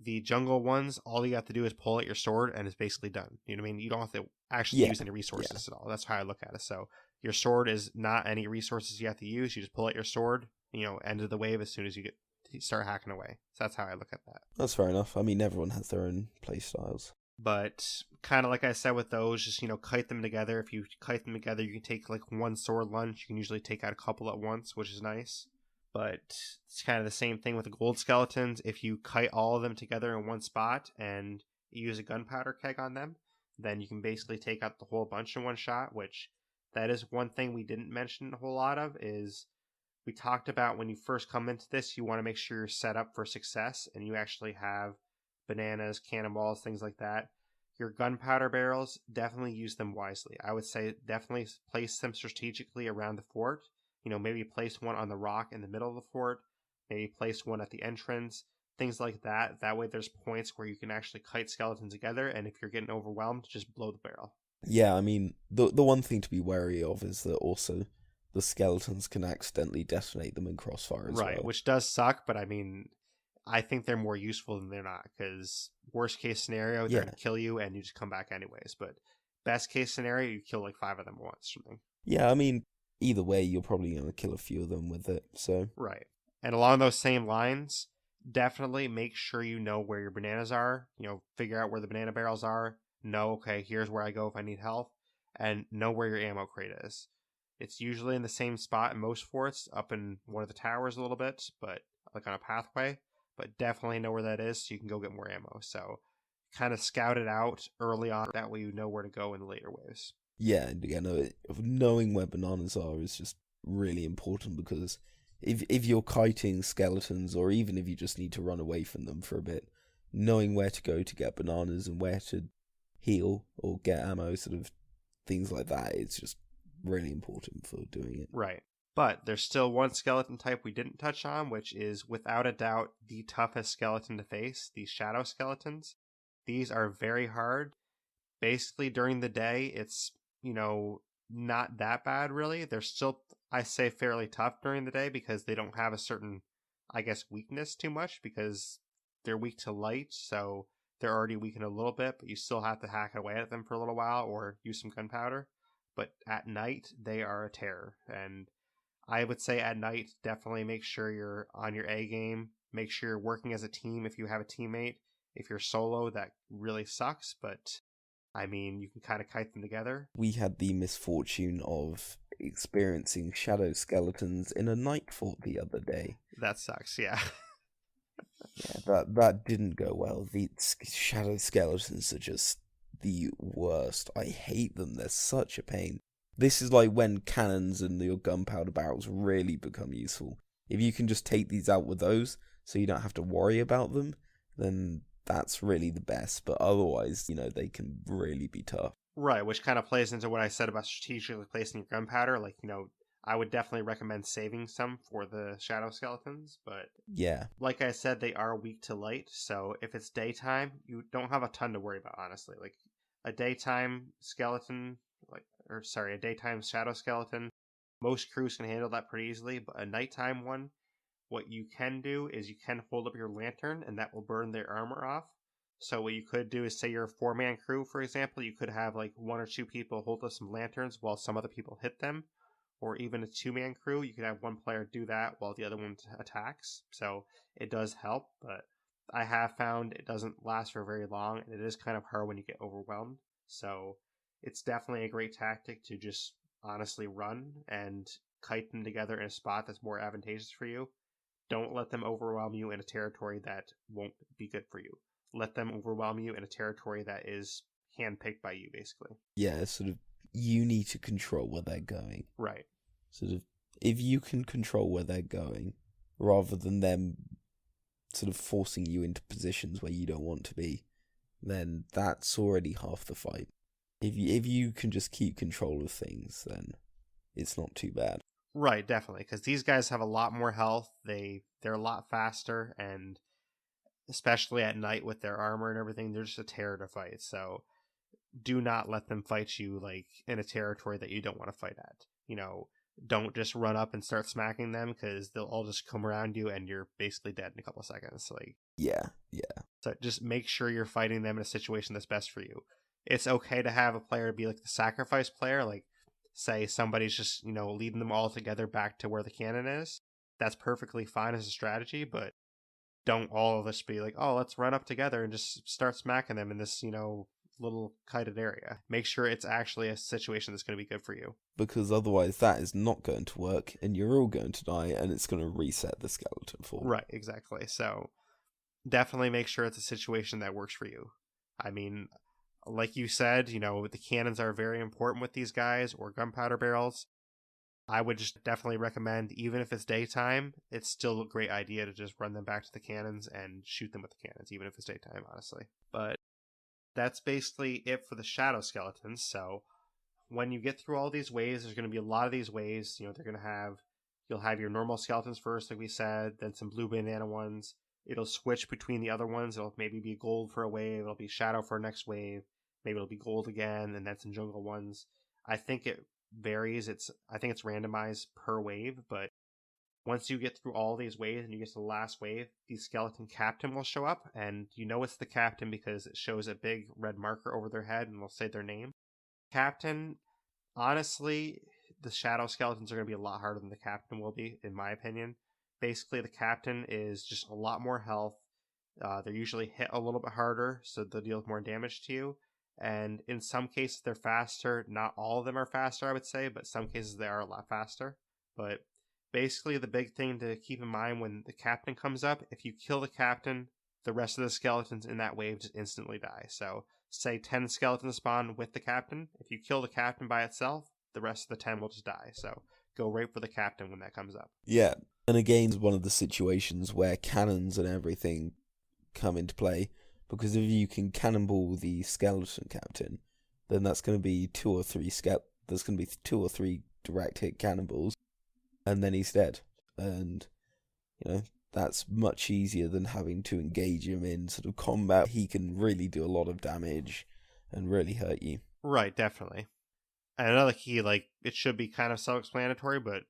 The jungle ones, all you have to do is pull out your sword and it's basically done. You know what I mean? You don't have to actually use any resources at all. That's how I look at it. So your sword is not any resources you have to use. You just pull out your sword, end of the wave as soon as you start hacking away. So that's how I look at that. That's fair enough. I mean, everyone has their own play styles. But kind of like I said with those, just, kite them together. If you kite them together, you can take like one sword lunge. You can usually take out a couple at once, which is nice. But it's kind of the same thing with the gold skeletons. If you kite all of them together in one spot and you use a gunpowder keg on them, then you can basically take out the whole bunch in one shot, which that is one thing we didn't mention a whole lot of is we talked about when you first come into this, you want to make sure you're set up for success and you actually have bananas, cannonballs, things like that. Your gunpowder barrels, definitely use them wisely. I would say definitely place them strategically around the fort. Maybe place one on the rock in the middle of the fort, maybe place one at the entrance, things like that. That way there's points where you can actually kite skeletons together, and if you're getting overwhelmed, just blow the barrel. Yeah, I mean, the one thing to be wary of is that also the skeletons can accidentally detonate them in crossfire as well. Right, which does suck, but I mean, I think they're more useful than they're not, because worst case scenario, they're going to kill you and you just come back anyways. But best case scenario, you kill like 5 of them at once. Something. Yeah, I mean, either way, you're probably going to kill a few of them with it, so. Right. And along those same lines, definitely make sure you know where your bananas are. Figure out where the banana barrels are. Know, okay, here's where I go if I need health. And know where your ammo crate is. It's usually in the same spot in most forts, up in one of the towers a little bit, but like on a pathway. But definitely know where that is so you can go get more ammo. So kind of scout it out early on. That way you know where to go in later waves. Yeah, knowing where bananas are is just really important, because if you're kiting skeletons, or even if you just need to run away from them for a bit, knowing where to go to get bananas and where to heal or get ammo, sort of things like that, it's just really important for doing it. Right. But there's still one skeleton type we didn't touch on, which is without a doubt the toughest skeleton to face, these shadow skeletons. These are very hard. Basically, during the day, it's, not that bad, really. They're still, I say, fairly tough during the day because they don't have a certain, I guess, weakness too much, because they're weak to light, so they're already weakened a little bit, but you still have to hack away at them for a little while or use some gunpowder. But at night, they are a terror. And I would say at night, definitely make sure you're on your A game. Make sure you're working as a team if you have a teammate. If you're solo, that really sucks, but I mean, you can kind of kite them together. We had the misfortune of experiencing shadow skeletons in a night fort the other day. That sucks, yeah. Yeah, that didn't go well. The shadow skeletons are just the worst. I hate them. They're such a pain. This is like when cannons and your gunpowder barrels really become useful. If you can just take these out with those, so you don't have to worry about them, then that's really the best. But otherwise, they can really be tough. Right, which kind of plays into what I said about strategically placing your gunpowder. Like, I would definitely recommend saving some for the shadow skeletons, but yeah, like I said, they are weak to light, so if it's daytime, you don't have a ton to worry about, honestly. Like, a daytime skeleton, a daytime shadow skeleton, most crews can handle that pretty easily, but a nighttime one, what you can do is you can hold up your lantern, and that will burn their armor off. So what you could do is, say you're a 4-man crew, for example, you could have like 1 or 2 people hold up some lanterns while some other people hit them. Or even a 2-man crew, you could have one player do that while the other one attacks. So it does help, but I have found it doesn't last for very long, and it is kind of hard when you get overwhelmed. So it's definitely a great tactic to just honestly run and kite them together in a spot that's more advantageous for you. Don't let them overwhelm you in a territory that won't be good for you. Let them overwhelm you in a territory that is handpicked by you, basically. Yeah, sort of, you need to control where they're going. Right. Sort of, if you can control where they're going, rather than them sort of forcing you into positions where you don't want to be, then that's already half the fight. If you can just keep control of things, then it's not too bad. Right, definitely, because these guys have a lot more health. They're a lot faster, and especially at night with their armor and everything, they're just a terror to fight. So do not let them fight you like in a territory that you don't want to fight at. Don't just run up and start smacking them, because they'll all just come around you and you're basically dead in a couple seconds. Yeah. So just make sure you're fighting them in a situation that's best for you. It's okay to have a player be like the sacrifice player, like say somebody's just, leading them all together back to where the cannon is. That's perfectly fine as a strategy, but don't all of us be like, oh, let's run up together and just start smacking them in this, little kited area. Make sure it's actually a situation that's going to be good for you. Because otherwise that is not going to work, and you're all going to die, and it's going to reset the skeleton form. Right, exactly. So definitely make sure it's a situation that works for you. I mean, like you said, the cannons are very important with these guys, or gunpowder barrels. I would just definitely recommend, even if it's daytime, it's still a great idea to just run them back to the cannons and shoot them with the cannons, even if it's daytime, honestly. But that's basically it for the shadow skeletons. So when you get through all these waves, there's going to be a lot of these waves. They're going to have, you'll have your normal skeletons first, like we said, then some blue banana ones. It'll switch between the other ones. It'll maybe be gold for a wave. It'll be shadow for a next wave. Maybe it'll be gold again, and then some jungle ones. I think it varies. I think it's randomized per wave, but once you get through all these waves and you get to the last wave, the skeleton captain will show up, and it's the captain because it shows a big red marker over their head and will say their name. Captain, honestly, the shadow skeletons are going to be a lot harder than the captain will be, in my opinion. Basically, the captain is just a lot more health. They're usually hit a little bit harder, so they'll deal more damage to you. And in some cases, they're faster. Not all of them are faster, I would say, but some cases they are a lot faster. But basically, the big thing to keep in mind when the captain comes up, if you kill the captain, the rest of the skeletons in that wave just instantly die. So, say 10 skeletons spawn with the captain. If you kill the captain by itself, the rest of the 10 will just die. So, go right for the captain when that comes up. Yeah, and again, it's one of the situations where cannons and everything come into play, because if you can cannonball the skeleton captain, then that's going to be there's going to be 2 or 3 direct hit cannonballs, and then he's dead. And that's much easier than having to engage him in sort of combat. He can really do a lot of damage and really hurt you. Right, definitely. And another key, it should be kind of self-explanatory, but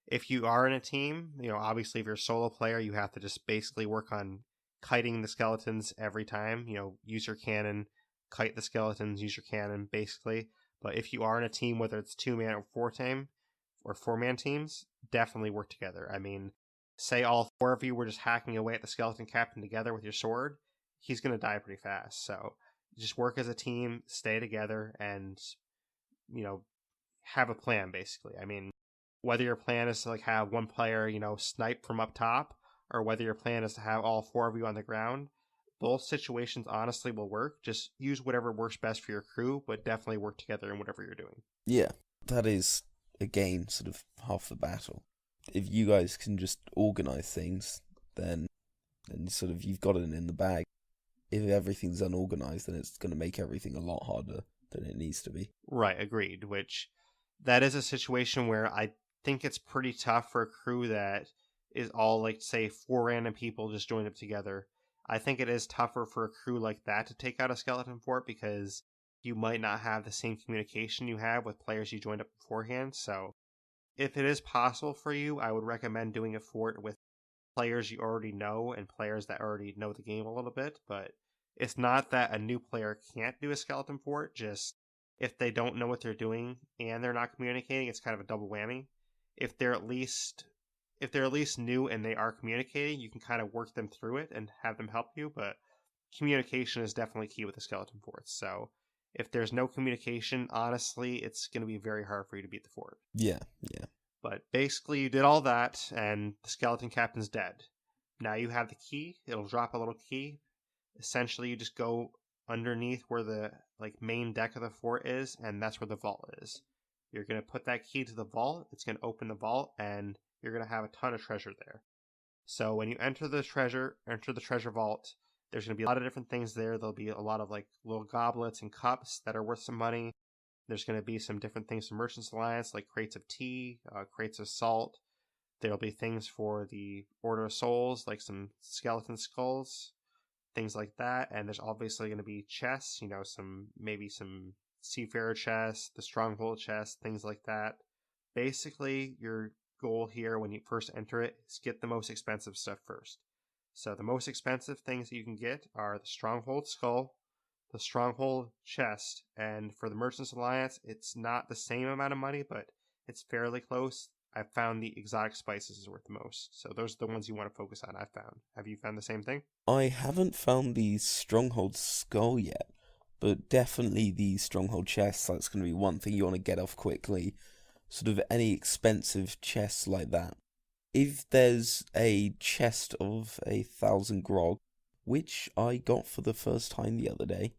if you are in a team, obviously if you're a solo player, you have to just basically work on kiting the skeletons every time. Use your cannon, kite the skeletons, use your cannon, basically. But if you are in a team, whether it's 2-man or 4-man teams, definitely work together. I mean, say all 4 of you were just hacking away at the skeleton captain together with your sword, he's going to die pretty fast. So just work as a team, stay together, and have a plan, basically. I mean, whether your plan is to have one player, snipe from up top, or whether your plan is to have all 4 of you on the ground, both situations honestly will work. Just use whatever works best for your crew, but definitely work together in whatever you're doing. Yeah, that is, again, sort of half the battle. If you guys can just organise things, then sort of you've got it in the bag. If everything's unorganised, then it's going to make everything a lot harder than it needs to be. Right, agreed. Which, that is a situation where I think it's pretty tough for a crew that is all, say, 4 random people just joined up together. I think it is tougher for a crew like that to take out a skeleton fort, because you might not have the same communication you have with players you joined up beforehand. So if it is possible for you, I would recommend doing a fort with players you already know and players that already know the game a little bit. But it's not that a new player can't do a skeleton fort, just if they don't know what they're doing and they're not communicating, it's kind of a double whammy. If they're at least new and they are communicating, you can kind of work them through it and have them help you. But communication is definitely key with the skeleton forts. So if there's no communication, honestly, it's going to be very hard for you to beat the fort. Yeah. But basically, you did all that, and the skeleton captain's dead. Now you have the key. It'll drop a little key. Essentially, you just go underneath where the main deck of the fort is, and that's where the vault is. You're going to put that key to the vault. It's going to open the vault, and you're going to have a ton of treasure there. So when you enter the treasure vault, there's going to be a lot of different things there. There'll be a lot of little goblets and cups that are worth some money. There's going to be some different things from Merchants Alliance, like crates of tea, crates of salt. There'll be things for the Order of Souls, like some skeleton skulls, things like that. And there's obviously going to be chests, maybe some Seafarer chests, the Stronghold chests, things like that. Basically, your goal here when you first enter it is get the most expensive stuff first. So the most expensive things that you can get are the Stronghold skull, the Stronghold chest, and for the Merchants Alliance, it's not the same amount of money, but it's fairly close. I've found the exotic spices is worth the most. So those are the ones you want to focus on, I've found. Have you found the same thing? I haven't found the Stronghold skull yet, but definitely the Stronghold chest, that's going to be one thing you want to get off quickly. Sort of any expensive chests like that. If there's a chest of 1,000 grog, which I got for the first time the other day,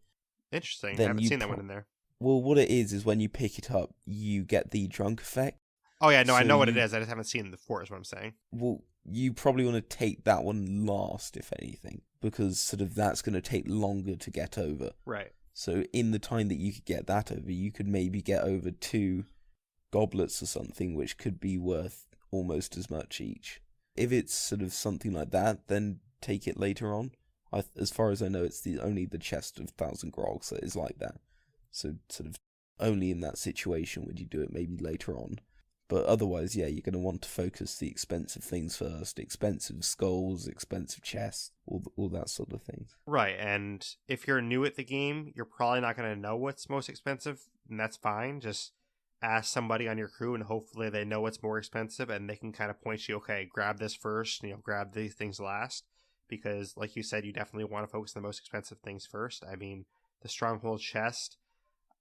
Interesting. I then haven't seen that one in there. well, what it is when you pick it up, you get the drunk effect. Oh, yeah, no, I So know what it is. I just haven't seen it before, is what I'm saying. well, you probably want to take that one last, if anything, because sort of that's going to take longer to get over. Right. So in the time that you could get that over, you could maybe get over 2 goblets or something, which could be worth almost as much each. If it's sort of something like that, then take it later on. As far as I know, it's only the chest of 1,000 grogs that is like that. So sort of only in that situation would you do it, maybe later on. But otherwise, yeah, you're going to want to focus the expensive things first. Expensive skulls, expensive chests, all that sort of things. Right, and if you're new at the game, you're probably not going to know what's most expensive, and that's fine. Just ask somebody on your crew, and hopefully they know what's more expensive, and they can kind of point you, okay, grab this first, grab these things last. Because, like you said, you definitely want to focus on the most expensive things first. I mean, the Stronghold chest,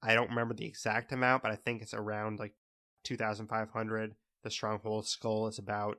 I don't remember the exact amount, but I think it's around like 2,500. The Stronghold skull is about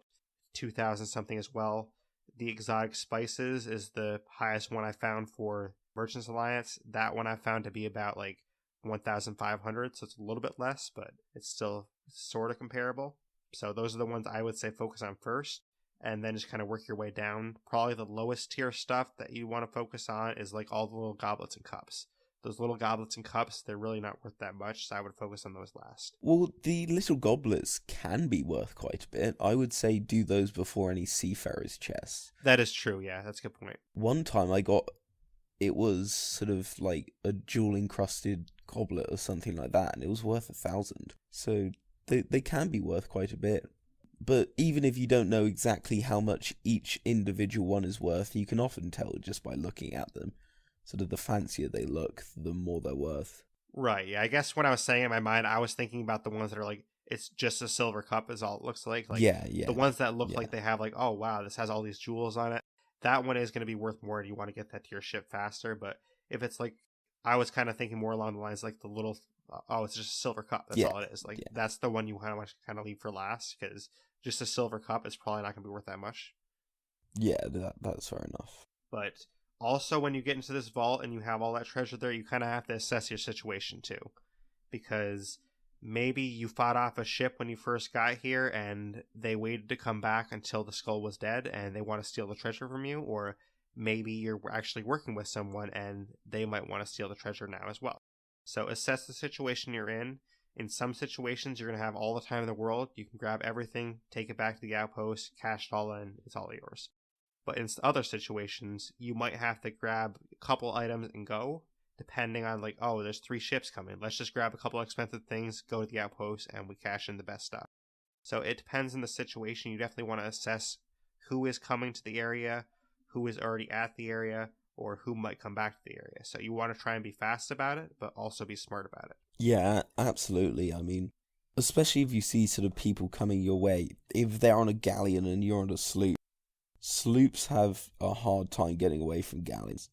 2,000 something as well. The exotic spices is the highest one I found for Merchants Alliance. That one I found to be about like 1,500, so it's a little bit less, but it's still sort of comparable. So those are the ones I would say focus on first, and then just kind of work your way down. Probably the lowest tier stuff that you want to focus on is like all the little goblets and cups. Those little goblets and cups, they're really not worth that much, so I would focus on those last. Well, the little goblets can be worth quite a bit. I would say do those before any Seafarer's chests. That is true, yeah, that's a good point. One time I got, it was sort of like a jewel-encrusted goblet or something like that, and it was worth 1,000. So they can be worth quite a bit. But even if you don't know exactly how much each individual one is worth, you can often tell just by looking at them. Sort of the fancier they look, the more they're worth. Right, yeah. I guess when I was saying in my mind, I was thinking about the ones that are like, it's just a silver cup is all it looks like. Like yeah. the ones that look like they have like, oh wow, this has all these jewels on it. That one is going to be worth more and you want to get that to your ship faster. But if it's like, I was kind of thinking more along the lines like the little, oh, it's just a silver cup. That's all it is. Like that's the one you kind of leave for last, because just a silver cup is probably not going to be worth that much. Yeah, that's fair enough. But also, when you get into this vault and you have all that treasure there, you kind of have to assess your situation too. Because maybe you fought off a ship when you first got here and they waited to come back until the skull was dead and they want to steal the treasure from you. Or maybe you're actually working with someone and they might want to steal the treasure now as well. So assess the situation you're in. In some situations, you're going to have all the time in the world. You can grab everything, take it back to the outpost, cash it all in. It's all yours. But in other situations, you might have to grab a couple items and go, depending on like, oh, there's 3 ships coming. Let's just grab a couple expensive things, go to the outpost, and we cash in the best stuff. So it depends on the situation. You definitely want to assess who is coming to the area, who is already at the area, or who might come back to the area. So you want to try and be fast about it, but also be smart about it. Yeah, absolutely. I mean, especially if you see sort of people coming your way, if they're on a galleon and you're on a sloop, sloops have a hard time getting away from galleons,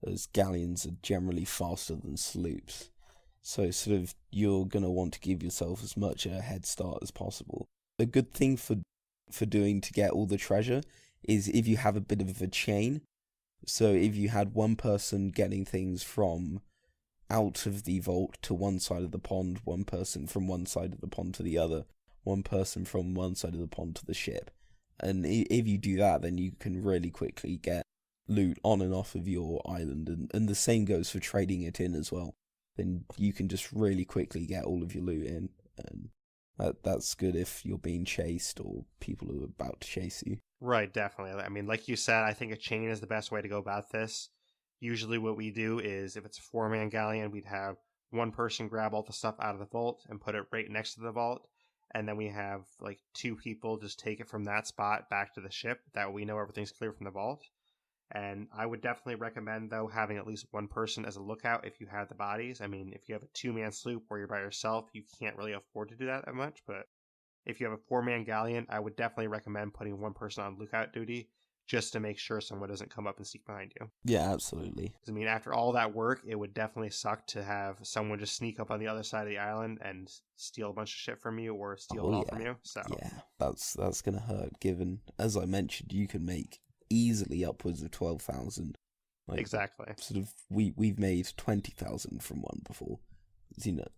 as galleons are generally faster than sloops. So sort of you're going to want to give yourself as much a head start as possible. A good thing for doing to get all the treasure is if you have a bit of a chain. So if you had one person getting things from out of the vault to one side of the pond, one person from one side of the pond to the other, one person from one side of the pond to the ship. And if you do that, then you can really quickly get loot on and off of your island. And the same goes for trading it in as well. Then you can just really quickly get all of your loot in. And that's good if you're being chased or people are about to chase you. Right, definitely. I mean, like you said, I think a chain is the best way to go about this. Usually what we do is, if it's a 4-man galleon, we'd have one person grab all the stuff out of the vault and put it right next to the vault. And then we have like 2 people just take it from that spot back to the ship. That way we know everything's clear from the vault. And I would definitely recommend, though, having at least one person as a lookout if you have the bodies. I mean, if you have a 2-man sloop where you're by yourself, you can't really afford to do that much. But if you have a 4-man galleon, I would definitely recommend putting one person on lookout duty just to make sure someone doesn't come up and sneak behind you. Yeah, absolutely. I mean, after all that work, it would definitely suck to have someone just sneak up on the other side of the island and steal a bunch of shit from you or steal it all from you. So yeah, that's going to hurt, given, as I mentioned, you can make easily upwards of 12,000 Like, Exactly. sort of, we've made 20,000 from one before.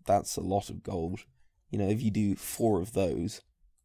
That's a lot of gold. If you do 4 of those,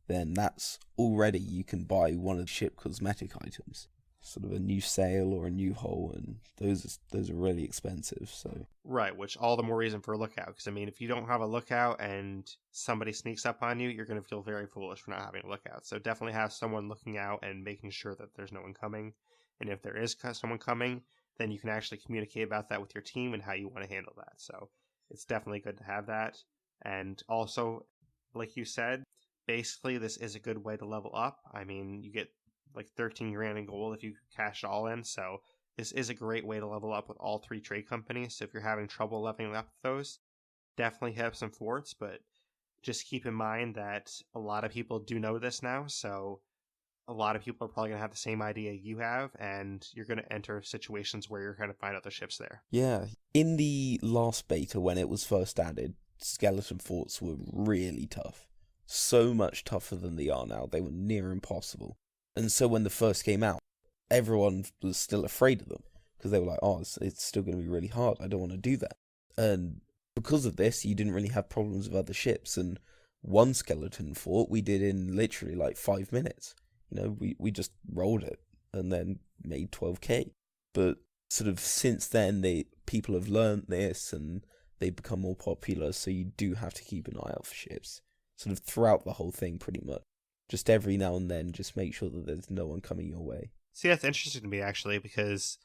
then that's already, you can buy one of the ship cosmetic items. Sort of a new sail or a new hull, and those are really expensive. So Right, which all the more reason for a lookout. Because, I mean, if you don't have a lookout and somebody sneaks up on you, you're going to feel very foolish for not having a lookout. So definitely have someone looking out and making sure that there's no one coming. And if there is someone coming, then you can actually communicate about that with your team and how you want to handle that. So it's definitely good to have that. And also, like you said, basically this is a good way to level up. I mean, you get like 13 grand in gold if you cash it all in. So this is a great way to level up with all 3 trade companies. So if you're having trouble leveling up those, definitely hit up some forts. But just keep in mind that a lot of people do know this now. So a lot of people are probably going to have the same idea you have, and you're going to enter situations where you're going to find other ships there. yeah, in the last beta when it was first added, skeleton forts were really tough. So much tougher than they are now. They were near impossible. And so when they first came out, everyone was still afraid of them, because they were like, oh, it's still going to be really hard. I don't want to do that. And because of this, you didn't really have problems with other ships. And one skeleton fort we did in literally like 5 minutes. We just rolled it and then made 12k. But sort of since then, people have learned this and they've become more popular. So you do have to keep an eye out for ships, sort of throughout the whole thing, pretty much. Just every now and then, just make sure that there's no one coming your way. See, that's interesting to me, actually, because,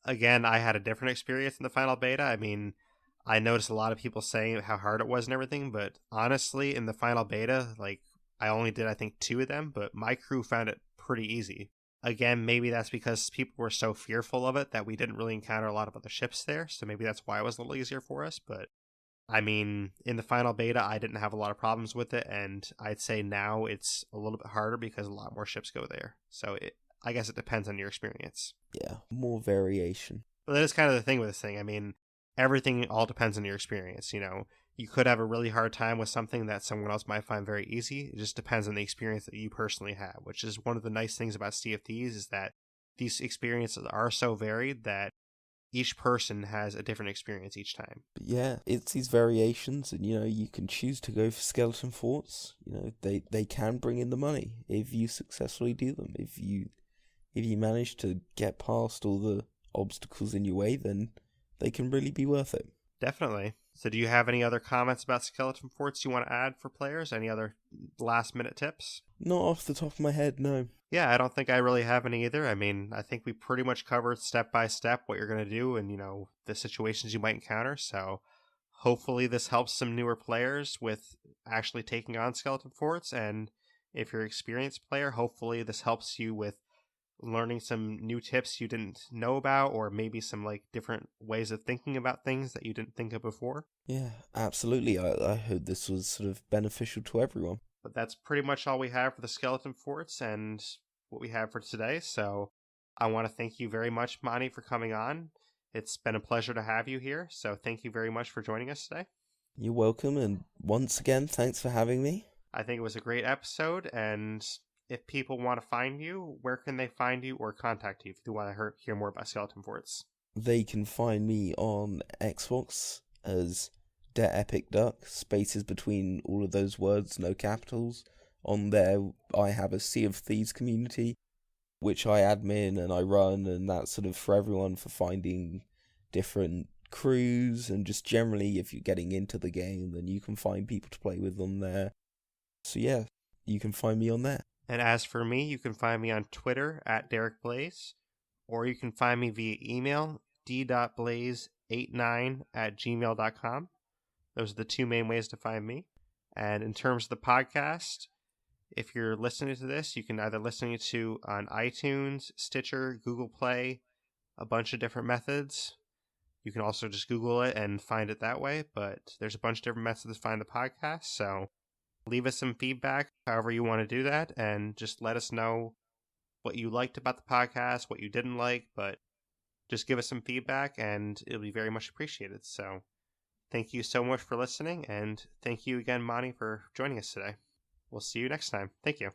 again, I had a different experience in the final beta. I mean, I noticed a lot of people saying how hard it was and everything, but honestly, in the final beta, like, I only did, I think, 2 of them, but my crew found it pretty easy. Again, maybe that's because people were so fearful of it that we didn't really encounter a lot of other ships there, so maybe that's why it was a little easier for us, but I mean, in the final beta, I didn't have a lot of problems with it, and I'd say now it's a little bit harder because a lot more ships go there. So I guess it depends on your experience. Yeah, more variation. But that is kind of the thing with this thing. I mean, everything all depends on your experience. You could have a really hard time with something that someone else might find very easy. It just depends on the experience that you personally have, which is one of the nice things about Sea of Thieves is that these experiences are so varied that each person has a different experience each time. But yeah, it's these variations, and you can choose to go for skeleton forts. They can bring in the money if you successfully do them. If you manage to get past all the obstacles in your way, then they can really be worth it. Definitely. So do you have any other comments about skeleton forts you want to add for players? Any other last minute tips? Not off the top of my head, no. Yeah, I don't think I really have any either. I mean, I think we pretty much covered step by step what you're going to do and, the situations you might encounter. So hopefully this helps some newer players with actually taking on skeleton forts. And if you're an experienced player, hopefully this helps you with learning some new tips you didn't know about, or maybe some like different ways of thinking about things that you didn't think of before. Yeah, absolutely. I hope this was sort of beneficial to everyone. But that's pretty much all we have for the skeleton forts and what we have for today. So I want to thank you very much, Monty, for coming on. It's been a pleasure to have you here. So thank you very much for joining us today. You're welcome, and once again, thanks for having me. I think it was a great episode, and if people want to find you, where can they find you or contact you if they want to hear more about skeleton forts? They can find me on Xbox as DeReck, spaces between all of those words, no capitals. On there, I have a Sea of Thieves community, which I admin and I run, and that's sort of for everyone for finding different crews, and just generally, if you're getting into the game, then you can find people to play with on there. So yeah, you can find me on there. And as for me, you can find me on Twitter at Derreck Blaise, or you can find me via email, d.blaise89@gmail.com. Those are the 2 main ways to find me. And in terms of the podcast, if you're listening to this, you can either listen to on iTunes, Stitcher, Google Play, a bunch of different methods. You can also just Google it and find it that way, but there's a bunch of different methods to find the podcast, so leave us some feedback, however you want to do that, and just let us know what you liked about the podcast, what you didn't like, but just give us some feedback, and it'll be very much appreciated. So thank you so much for listening, and thank you again, Monty, for joining us today. We'll see you next time. Thank you.